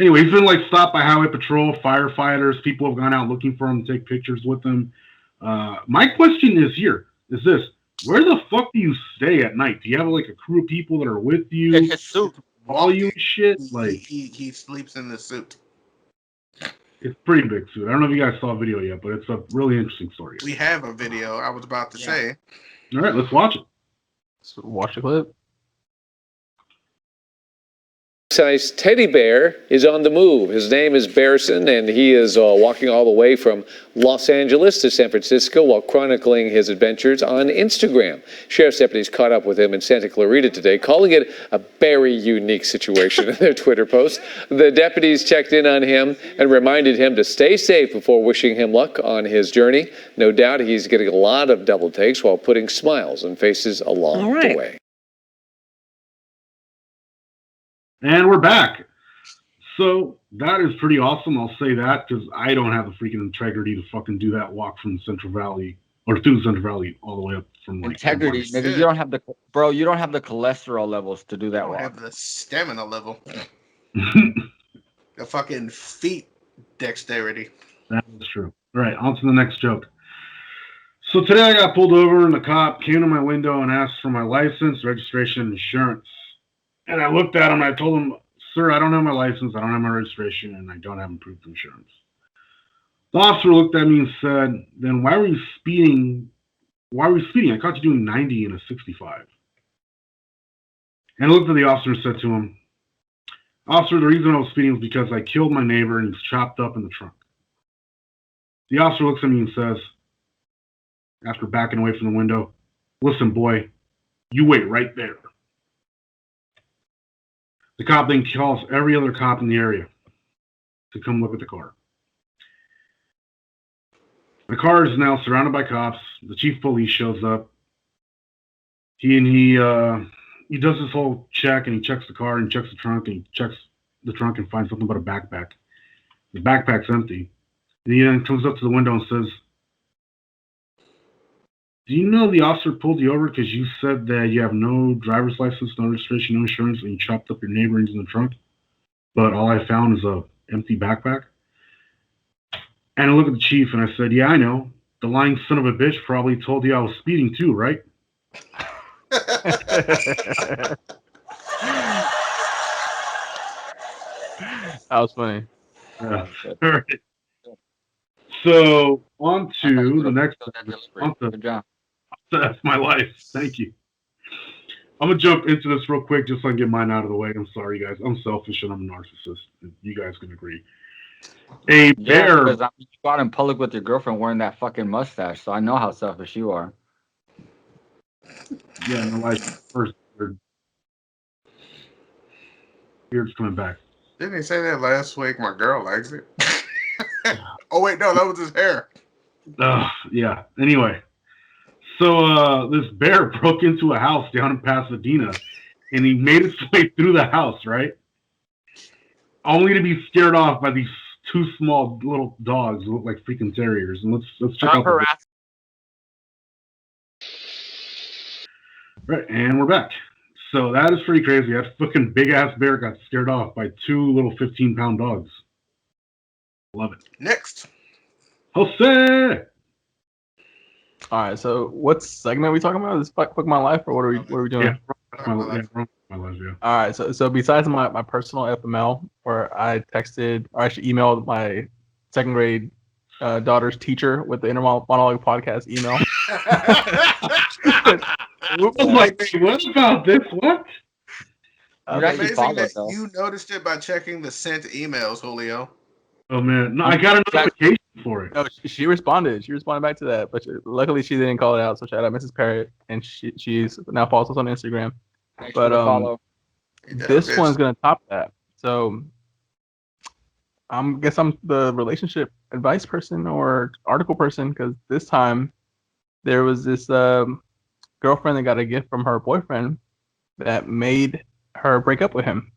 Anyway, he's been stopped by highway patrol, firefighters. People have gone out looking for him, to take pictures with him. My question is this: where the fuck do you stay at night? Do you have a crew of people that are with you? In his suit. All you shit. He sleeps in the suit. It's a pretty big suit. I don't know if you guys saw a video yet, but it's a really interesting story. We have a video. I was about to say. All right, let's watch it. Let's watch the clip. Size teddy bear is on the move. His name is Bearson, and he is walking all the way from Los Angeles to San Francisco while chronicling his adventures on Instagram. Sheriff's deputies caught up with him in Santa Clarita today, calling it a very unique situation in their Twitter post. The deputies checked in on him and reminded him to stay safe before wishing him luck on his journey. No doubt he's getting a lot of double takes while putting smiles on faces along the way. And we're back. So that is pretty awesome. I'll say that because I don't have the freaking integrity to fucking do that walk from the Central Valley or through the Central Valley all the way up from like integrity, nigga. You don't have the cholesterol levels to do that I walk. have the stamina level. The fucking feet dexterity. That is true. All right, on to the next joke. So today I got pulled over and the cop came to my window and asked for my license, registration, and insurance. And I looked at him and I told him, sir, I don't have my license, I don't have my registration, and I don't have proof of insurance. The officer looked at me and said, then why were you speeding? Why were you speeding? I caught you doing 90 in a 65. And I looked at the officer and said to him, officer, the reason I was speeding was because I killed my neighbor and he's chopped up in the trunk. The officer looks at me and says, after backing away from the window, listen, boy, you wait right there. The cop then calls every other cop in the area to come look at the car. The car is now surrounded by cops. The chief of police shows up. He does this whole check, and he checks the car and checks the trunk, and he checks the trunk and finds something but a backpack. The backpack's empty. And he then comes up to the window and says, do you know the officer pulled you over because you said that you have no driver's license, no registration, no insurance, and you chopped up your neighbor into the trunk? But all I found is a empty backpack. And I looked at the chief and I said, yeah, I know. The lying son of a bitch probably told you I was speeding too, right? That was funny. All right. So on to the next. Good job. That's my life. Thank you. I'm gonna jump into this real quick just so I can get mine out of the way. I'm sorry, guys. I'm selfish and I'm a narcissist. You guys can agree. A bear. Because you go out in public with your girlfriend wearing that fucking mustache, so I know how selfish you are. Yeah, no, like first beard's coming back. Didn't he say that last week? My girl likes it. Oh wait, no, that was his hair. Yeah. Anyway, so this bear broke into a house down in Pasadena, and he made his way through the house, right? Only to be scared off by these two small little dogs who look like freaking terriers. And let's check out the right, and we're back. So that is pretty crazy. That fucking big ass bear got scared off by two little 15-pound dogs. Love it. Next. Jose. All right, so what segment are we talking about? Is Fuck My Life, or what are we doing? Yeah, my life, yeah. All right, so besides my personal FML, where I texted, or actually emailed my second grade daughter's teacher with the Monolog Podcast email. I was like, what about this? What? Amazing that you noticed it by checking the sent emails, Julio. Oh man, no, I got a notification for it. No, she responded. She responded back to that, but luckily she didn't call it out. So shout out Mrs. Parrott, and she's now follows us on Instagram. Thanks but follow. This one's gonna top that. So guess I'm the relationship advice person or article person, because this time there was this girlfriend that got a gift from her boyfriend that made her break up with him.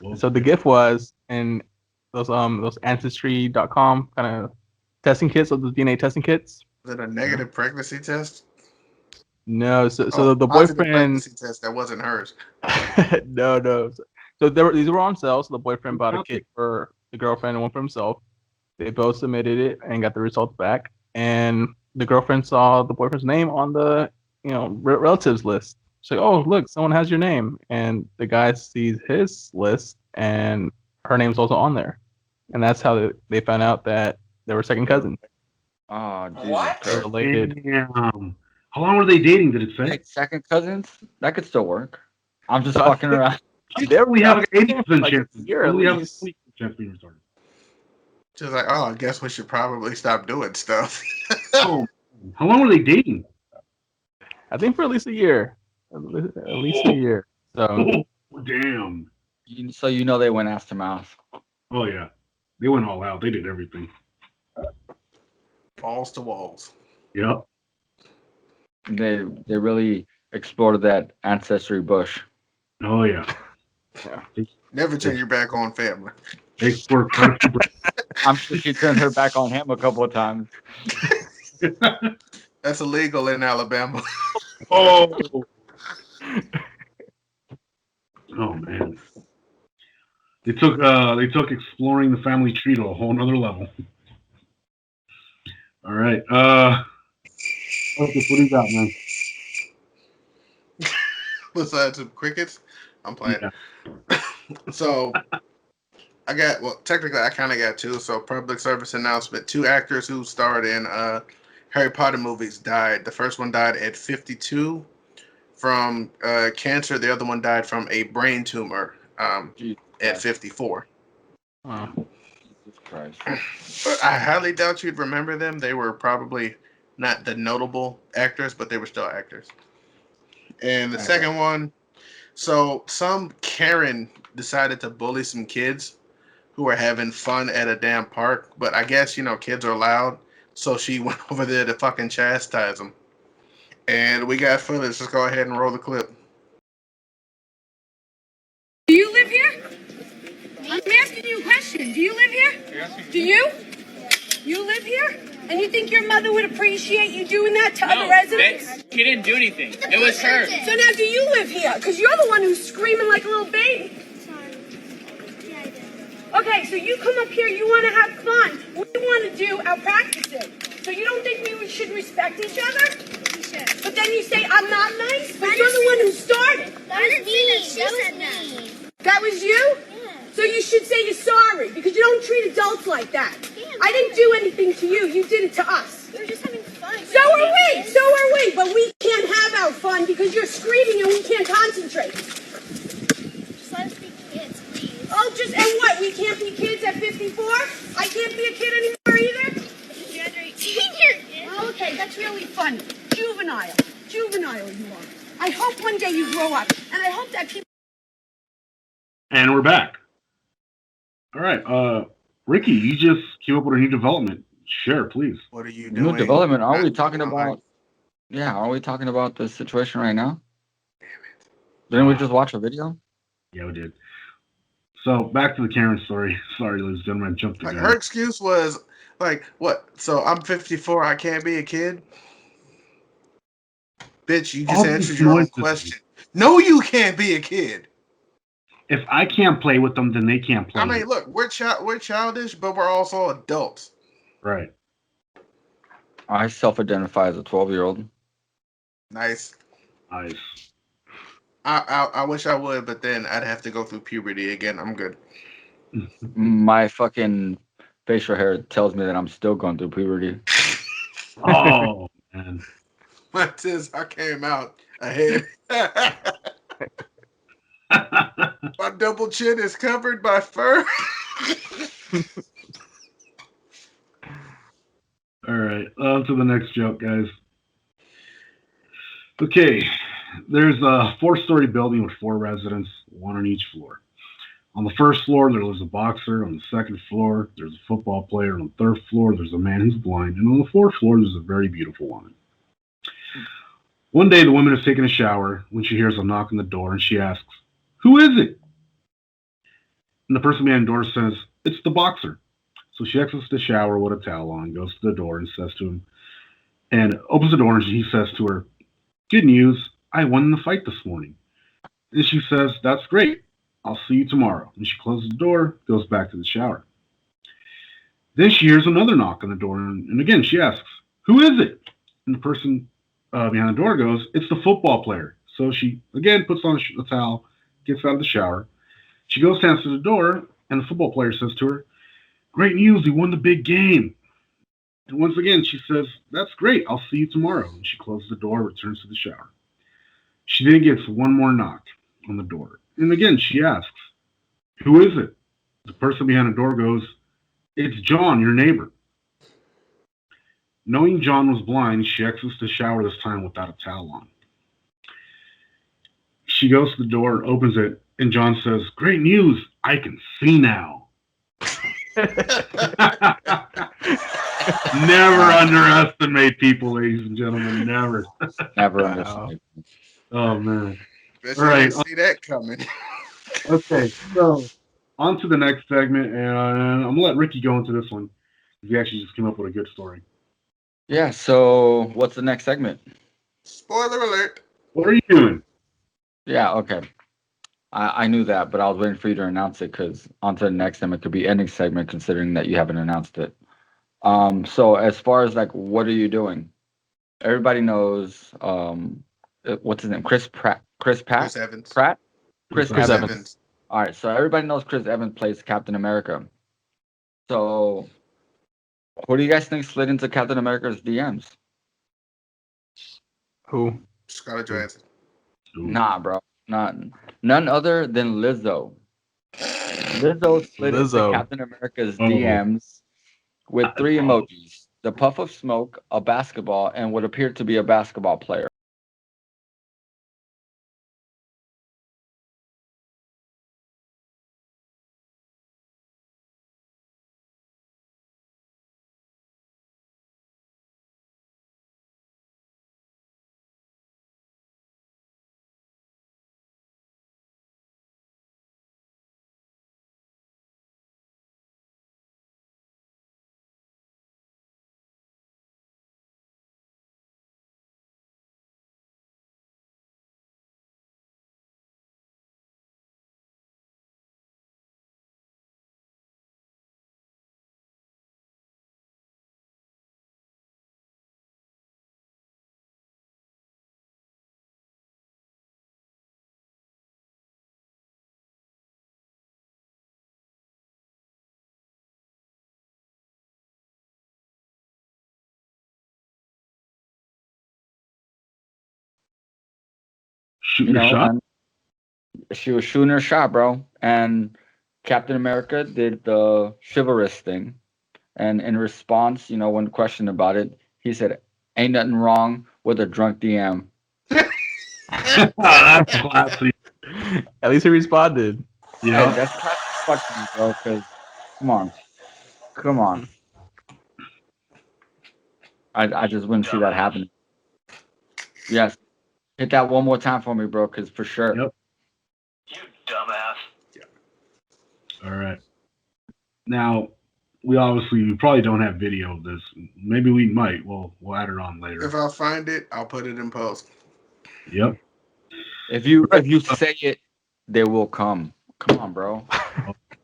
Whoa. So the gift was in those ancestry.com kind of testing kits, those DNA testing kits. Was it a negative pregnancy test? No, so the boyfriend pregnancy test that wasn't hers. No. So these were on sale. So the boyfriend bought a kit for the girlfriend and one for himself. They both submitted it and got the results back. And the girlfriend saw the boyfriend's name on the relatives list. She's like, "Oh, look, someone has your name." And the guy sees his list, and her name's also on there. And that's how they found out that they were second cousins. Oh, Jesus. What? They're related. Damn. How long were they dating? Did it say? Like second cousins? That could still work. I'm just fucking around. We have an 80% chance. We have a 20% chance being retarded. Just like, I guess we should probably stop doing stuff. Oh, how long were they dating? I think for at least a year. At least a year. So. Oh, damn. So they went ass to mouth. Oh yeah, they went all out. They did everything. Balls to walls. Yep. They really explored that ancestry bush. Oh yeah. Yeah. Never turn your back on family. I'm sure she turned her back on him a couple of times. That's illegal in Alabama. Oh. Oh man. They took exploring the family tree to a whole nother level. All right. Okay, what do you got, man? Besides some crickets, I'm playing. Yeah. So technically I kind of got two. So public service announcement: 2 actors who starred in Harry Potter movies died. The first one died at 52 from cancer. The other one died from a brain tumor at 54. Wow. Jesus Christ. But I highly doubt you'd remember them. They were probably not the notable actors, but they were still actors. And the second one, so some Karen decided to bully some kids who were having fun at a damn park. But I guess, kids are loud. So she went over there to fucking chastise them. And we got footage. Let's go ahead and roll the clip. Do you live here? I'm asking you a question. Do you live here? Do you? You live here? And you think your mother would appreciate you doing that to other residents? She didn't do anything. It was her. So now do you live here? Because you're the one who's screaming like a little baby. Okay, so you come up here, you want to have fun. We want to do our practicing. So you don't think we should respect each other? We should. But then you say, I'm not nice? But you're the one who started. That was me. She said that. That was you? Yeah. So you should say you're sorry, because you don't treat adults like that. I didn't do anything to you. You did it to us. We were just having fun. So are we. So are we. But we can't have our fun because you're screaming and we can't concentrate. Just let us be kids, please. Oh, and what? We can't be kids at 54? I can't be a kid anymore either? You're under 18, you're a kid. Oh, okay, that's really funny. Juvenile you are. I hope one day you grow up, and I hope that people... And we're back. All right, Ricky, you just came up with a new development. Share, please. What are you doing? New development? Are we talking about... Yeah, are we talking about the situation right now? Damn it. Didn't we just watch a video? Yeah, we did. So, back to the Karen story. Sorry, ladies and gentlemen, I jumped the gun. Her excuse was, what? So I'm 54, I can't be a kid? Bitch, you just answered your own question. No, you can't be a kid. If I can't play with them, then they can't play. I mean, look, we're childish, but we're also adults. Right. I self-identify as a 12-year-old. Nice. I wish I would, but then I'd have to go through puberty again. I'm good. My fucking facial hair tells me that I'm still going through puberty. Oh, man. My says I came out ahead. My double chin is covered by fur. All right, on to the next joke, guys. Okay, there's a 4-story building with 4 residents, 1 on each floor. On the first floor, there lives a boxer. On the second floor, there's a football player. On the third floor, there's a man who's blind. And on the fourth floor, there's a very beautiful woman. One day, the woman is taking a shower when she hears a knock on the door, and she asks, "Who is it?" And the person behind the door says, "It's the boxer." So she exits the shower with a towel on, goes to the door, and says to him, and opens the door, and he says to her, "Good news, I won the fight this morning." And she says, "That's great. I'll see you tomorrow." And she closes the door, goes back to the shower. Then she hears another knock on the door, and again she asks, "Who is it?" And the person behind the door goes, "It's the football player." So she again puts on a towel, gets out of the shower. She goes to answer the door, and the football player says to her, "Great news, we won the big game." And once again she says, "That's great, I'll see you tomorrow." And she closes the door, returns to the shower. She then gets one more knock on the door. And again she asks, "Who is it?" The person behind the door goes, "It's John, your neighbor." Knowing John was blind, she exits the shower this time without a towel on. She goes to the door, opens it, and John says, "Great news, I can see now." Never underestimate people, ladies and gentlemen. Never. Never underestimate. Oh, man. Bet All you right. didn't see that coming. Okay, so on to the next segment, and I'm gonna let Ricky go into this one. He actually just came up with a good story. Yeah. So what's the next segment? Spoiler alert. What are you doing? Yeah. Okay. I knew that, but I was waiting for you to announce it because on to the next segment could be ending segment, considering that you haven't announced it. So as far as like, what are you doing? Everybody knows. What's his name? Chris Evans. Chris Evans. All right. So everybody knows Chris Evans plays Captain America. So who do you guys think slid into Captain America's DMs? Who? Scarlett Johansson. Nah, bro. None other than Lizzo. Lizzo slid into Captain America's DMs with 3 emojis: the puff of smoke, a basketball, and what appeared to be a basketball player. Shoot your shot? She was shooting her shot, bro. And Captain America did the chivalrous thing. And in response, when questioned about it, he said, "Ain't nothing wrong with a drunk DM." That's classy. At least he responded. Yeah, hey, that's classic fucking, bro. Because come on. I just wouldn't see that happening. Yes, hit that one more time for me, bro. Because for sure. Yep. You dumbass. All right. Now, we probably don't have video of this. Maybe we might. We'll add it on later. If I find it, I'll put it in post. Yep. If you say it, they will come. Come on, bro.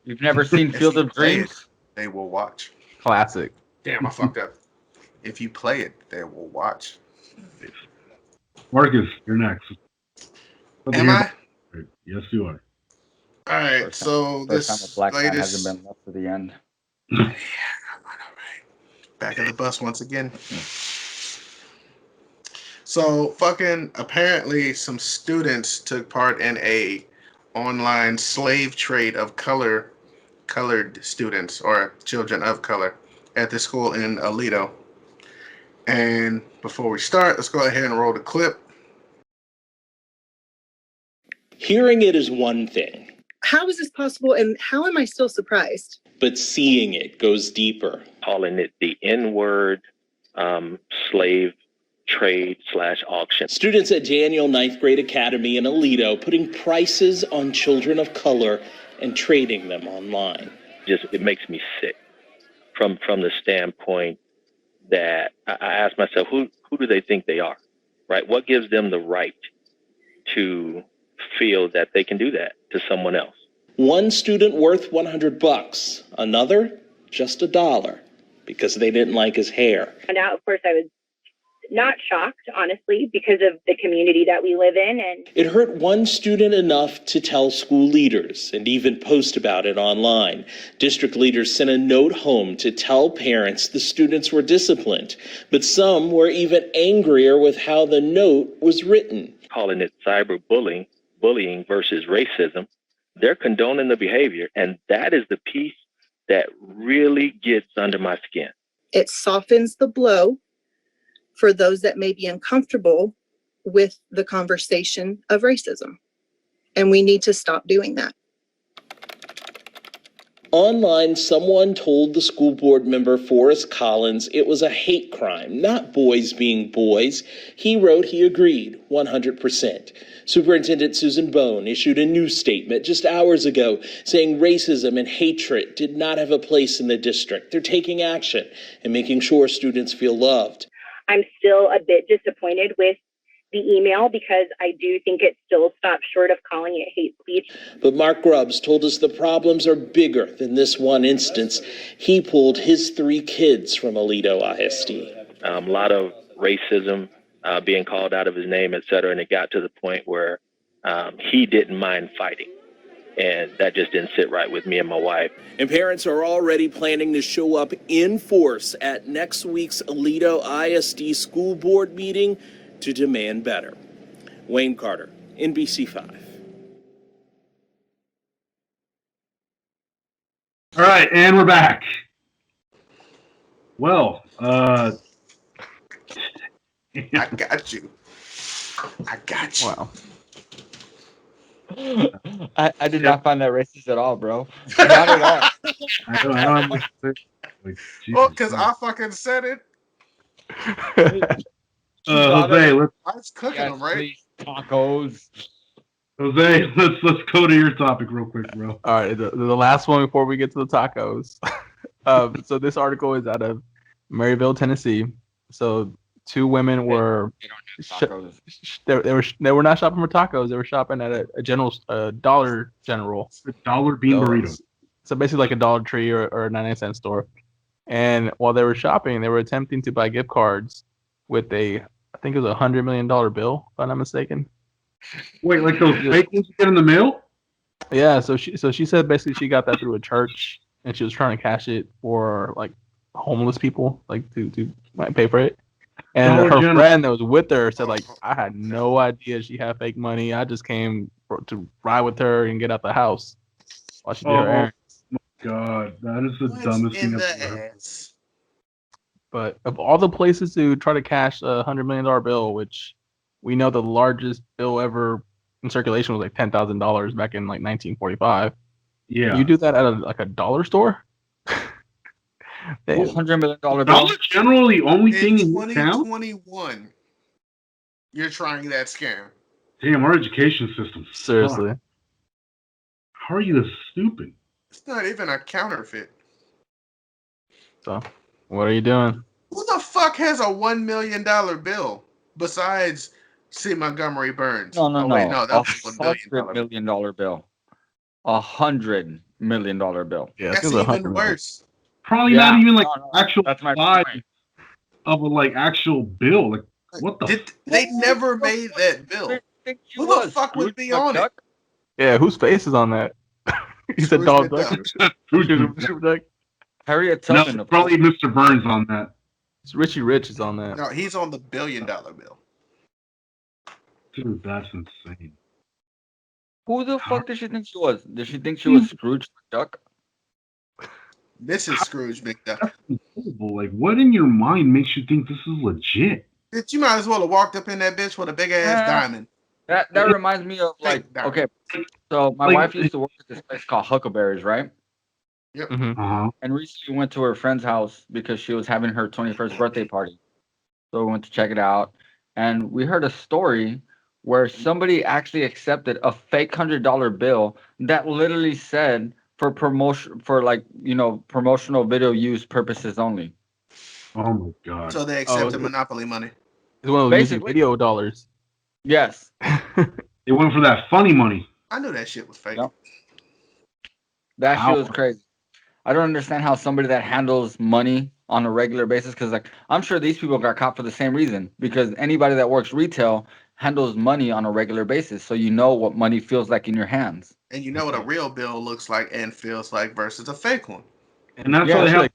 You've never seen Field of Dreams? They will watch. Classic. Damn, I fucked up. If you play it, they will watch. Marcus, you're next. Am I? Yes, you are. All right, so First time a black man hasn't been left to the end. Yeah, all right. Back of the bus once again. So apparently some students took part in a online slave trade of colored students or children of color at the school in Aledo. And before we start, let's go ahead and roll the clip. Hearing it is one thing. How is this possible, and how am I still surprised? But seeing it goes deeper. Calling it the N-word slave trade / auction. Students at Daniel 9th Grade Academy in Aledo putting prices on children of color and trading them online. It makes me sick from the standpoint that I ask myself, who do they think they are, right? What gives them the right to feel that they can do that to someone else? One student worth $100, another just $1 because they didn't like his hair. And now, of course, I was not shocked, honestly, because of the community that we live in. And it hurt one student enough to tell school leaders and even post about it online. District leaders sent a note home to tell parents the students were disciplined, but some were even angrier with how the note was written. Calling it cyberbullying versus racism. They're condoning the behavior, and that is the piece that really gets under my skin. It softens the blow for those that may be uncomfortable with the conversation of racism. And we need to stop doing that. Online, someone told the school board member Forrest Collins it was a hate crime, not boys being boys. He wrote he agreed 100%. Superintendent Susan Bone issued a news statement just hours ago saying racism and hatred did not have a place in the district. They're taking action and making sure students feel loved. I'm still a bit disappointed with the email because I do think it still stops short of calling it hate speech. But Mark Grubbs told us the problems are bigger than this one instance. He pulled his 3 kids from Aledo ISD. A lot of racism being called out of his name, et cetera, and it got to the point where he didn't mind fighting. And that just didn't sit right with me and my wife. And parents are already planning to show up in force at next week's Aledo ISD school board meeting to demand better. Wayne Carter, NBC5. All right, and we're back. Well, I got you. I got you. Wow. I did not find that racist at all, bro. Not at all. I don't like Well, because I fucking said it. Jose, let's cooking them, right? Tacos. Jose, let's go to your topic real quick, bro. All right, the last one before we get to the tacos. So this article is out of Maryville, Tennessee. So 2 women were they were not shopping for tacos. They were shopping at a general Dollar General. A Dollar Bean burrito. So basically like a Dollar Tree or a 99-cent store. And while they were shopping, they were attempting to buy gift cards with I think it was $100 million bill, if I'm not mistaken. Wait, like those fake ones you get in the mail? Yeah, so she said basically she got that through a church and she was trying to cash it for like homeless people, like to pay for it. And her friend that was with her said like, I had no idea she had fake money. I just came to ride with her and get out the house while she did her errands. Oh my God, that is the dumbest thing I've ever heard. But of all the places to try to cash a $100 million bill, which we know the largest bill ever in circulation was like $10,000 back in like 1945. Yeah, you do that at a dollar store. $100 million bill. Dollar General, the only thing in 2021. You're trying that scam. Damn, our education system. Seriously, how are you this stupid? It's not even a counterfeit. So, what are you doing? Who the fuck has a $1 million bill besides C. Montgomery Burns? No. Wait, no, that was $100 million bill. $100 million bill. Yeah, that's even worse. Probably not even like actual that's my size point. of a like actual bill. Like what the? They never made that bill. Who the fuck would be on it? Yeah, whose face is on that? You said Donald Duck. Harriet No, Tubman. probably Mr. Burns on that. It's Richie Rich is on that. No, he's on the $1 billion bill. Dude, that's insane. Who the fuck did she think she was? Did she think she was Scrooge McDuck? This is Scrooge McDuck. Like, what in your mind makes you think this is legit? Bitch, you might as well have walked up in that bitch with a big ass diamond. That reminds me of like, okay, so my wife used to work at this place called Huckleberry's, right? Yep. Uh-huh. And recently went to her friend's house because she was having her 21st birthday party. So we went to check it out. And we heard a story where somebody actually accepted a fake $100 bill that literally said for promotion, for like, promotional video use purposes only. Oh my God. So they accepted Monopoly money. It's one of those music video dollars. Yes. They went for that funny money. I knew that shit was fake. Yep. That shit was crazy. I don't understand how somebody that handles money on a regular basis, because like I'm sure these people got caught for the same reason, because anybody that works retail handles money on a regular basis, so you know what money feels like in your hands. And you know what a real bill looks like and feels like versus a fake one. And that's why they have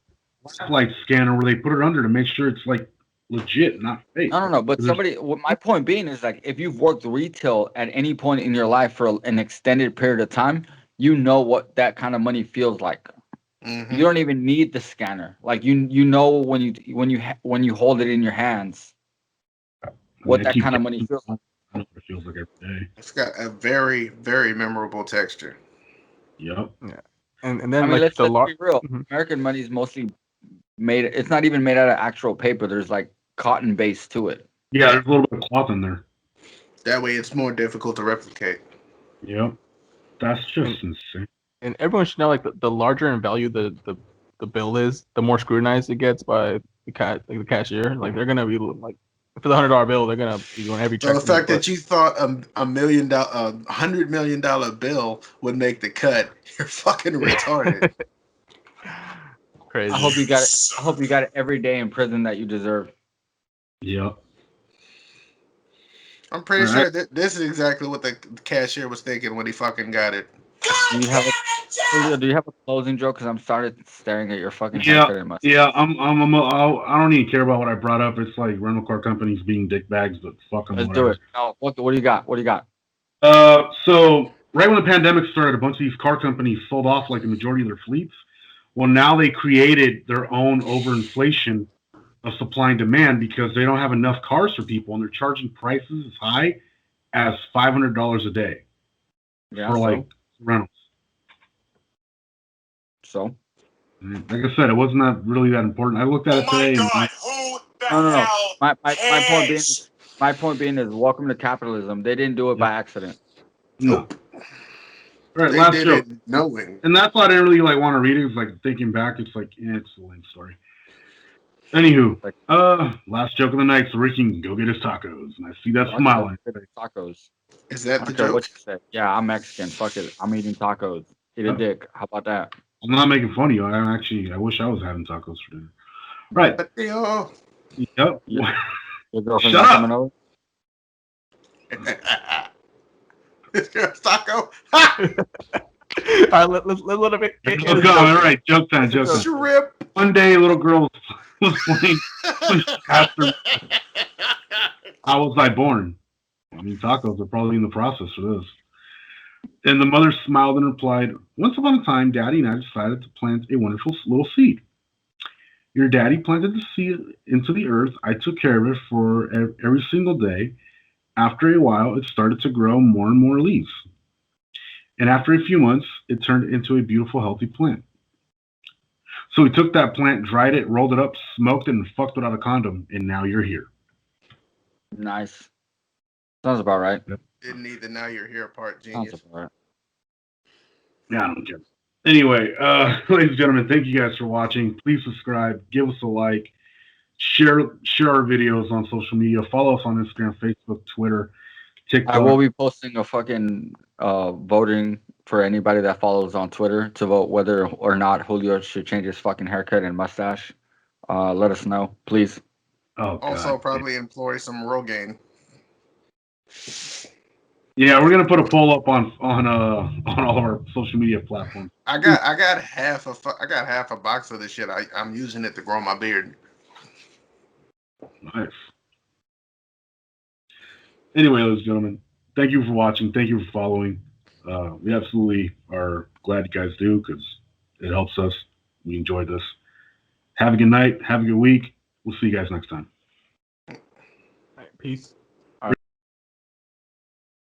like scanner where they put it under to make sure it's like legit, not fake. No. But my point being is like if you've worked retail at any point in your life for an extended period of time, you know what that kind of money feels like. Mm-hmm. You don't even need the scanner. Like you know when you hold it in your hands, what that kind of money feels like. I know what it feels like every day. It's got a very, very memorable texture. Yep. Yeah. And then I mean, like let's the be real. American money is mostly made. It's not even made out of actual paper. There's like cotton base to it. Yeah, there's a little bit of cloth in there. That way, it's more difficult to replicate. Yep, that's just insane. And everyone should know, like the larger in value the bill is, the more scrutinized it gets by the cashier. Like they're gonna be like, for the $100 bill, they're gonna be doing every check. So the fact that you thought $100 million bill would make the cut, you're fucking retarded. Crazy. I hope you got it. I hope you got it every day in prison that you deserve. Yep. I'm pretty sure that this is exactly what the cashier was thinking when he fucking got it. Do you have a closing joke? Because I'm started staring at your fucking Yeah, haircut. And yeah. I don't even care about what I brought up. It's like rental car companies being dickbags, but fuck them. Let's do it. No, what do you got? What do you got? So right when the pandemic started, a bunch of these car companies sold off like the majority of their fleets. Well, now they created their own overinflation of supply and demand because they don't have enough cars for people, and they're charging prices as high as $500 a day for like rentals. So, like I said, it wasn't that really that important. I looked at it today. No. My point being is, welcome to capitalism. They didn't do it by accident. No. All right, They last did joke. it knowing. And that's why I didn't really like want to read it. It's like thinking back, it's like, it's a lame story. Anywho, last joke of the night, so Ricky can go get his tacos. And I see that smiling. Tacos. Is that the Okay, joke? what you say? Yeah, I'm Mexican. Fuck it. I'm eating tacos. Eat a dick. How about that? I'm not making fun of you. I wish I was having tacos for dinner. Right. But Yep. Your girlfriend's Shut not up. coming over? This girl's taco. All right, let's let him get All right, joke time. Shrimp. One day, a little girl was playing. How was I born? I mean, tacos are probably in the process for this. And the mother smiled and replied, once upon a time, Daddy and I decided to plant a wonderful little seed. Your daddy planted the seed into the earth. I took care of it for every single day. After a while, it started to grow more and more leaves. And after a few months, it turned into a beautiful, healthy plant. So we took that plant, dried it, rolled it up, smoked it, and fucked without a condom. And now you're here. Nice. Sounds about right. Didn't need the now you're here part, genius. Sounds about right. Yeah, I don't care. Anyway, ladies and gentlemen, thank you guys for watching. Please subscribe, give us a like, share our videos on social media, follow us on Instagram, Facebook, Twitter, TikTok. I will be posting a fucking voting for anybody that follows on Twitter to vote whether or not Julio should change his fucking haircut and mustache. Let us know, please. Oh, God. Also, probably employ some Rogaine. Yeah, we're gonna put a poll up on all of our social media platforms. I got half a box of this shit. I'm using it to grow my beard. Nice. Anyway, ladies and gentlemen, thank you for watching. Thank you for following. We absolutely are glad you guys do because it helps us. We enjoyed this. Have a good night. Have a good week. We'll see you guys next time. All right, peace.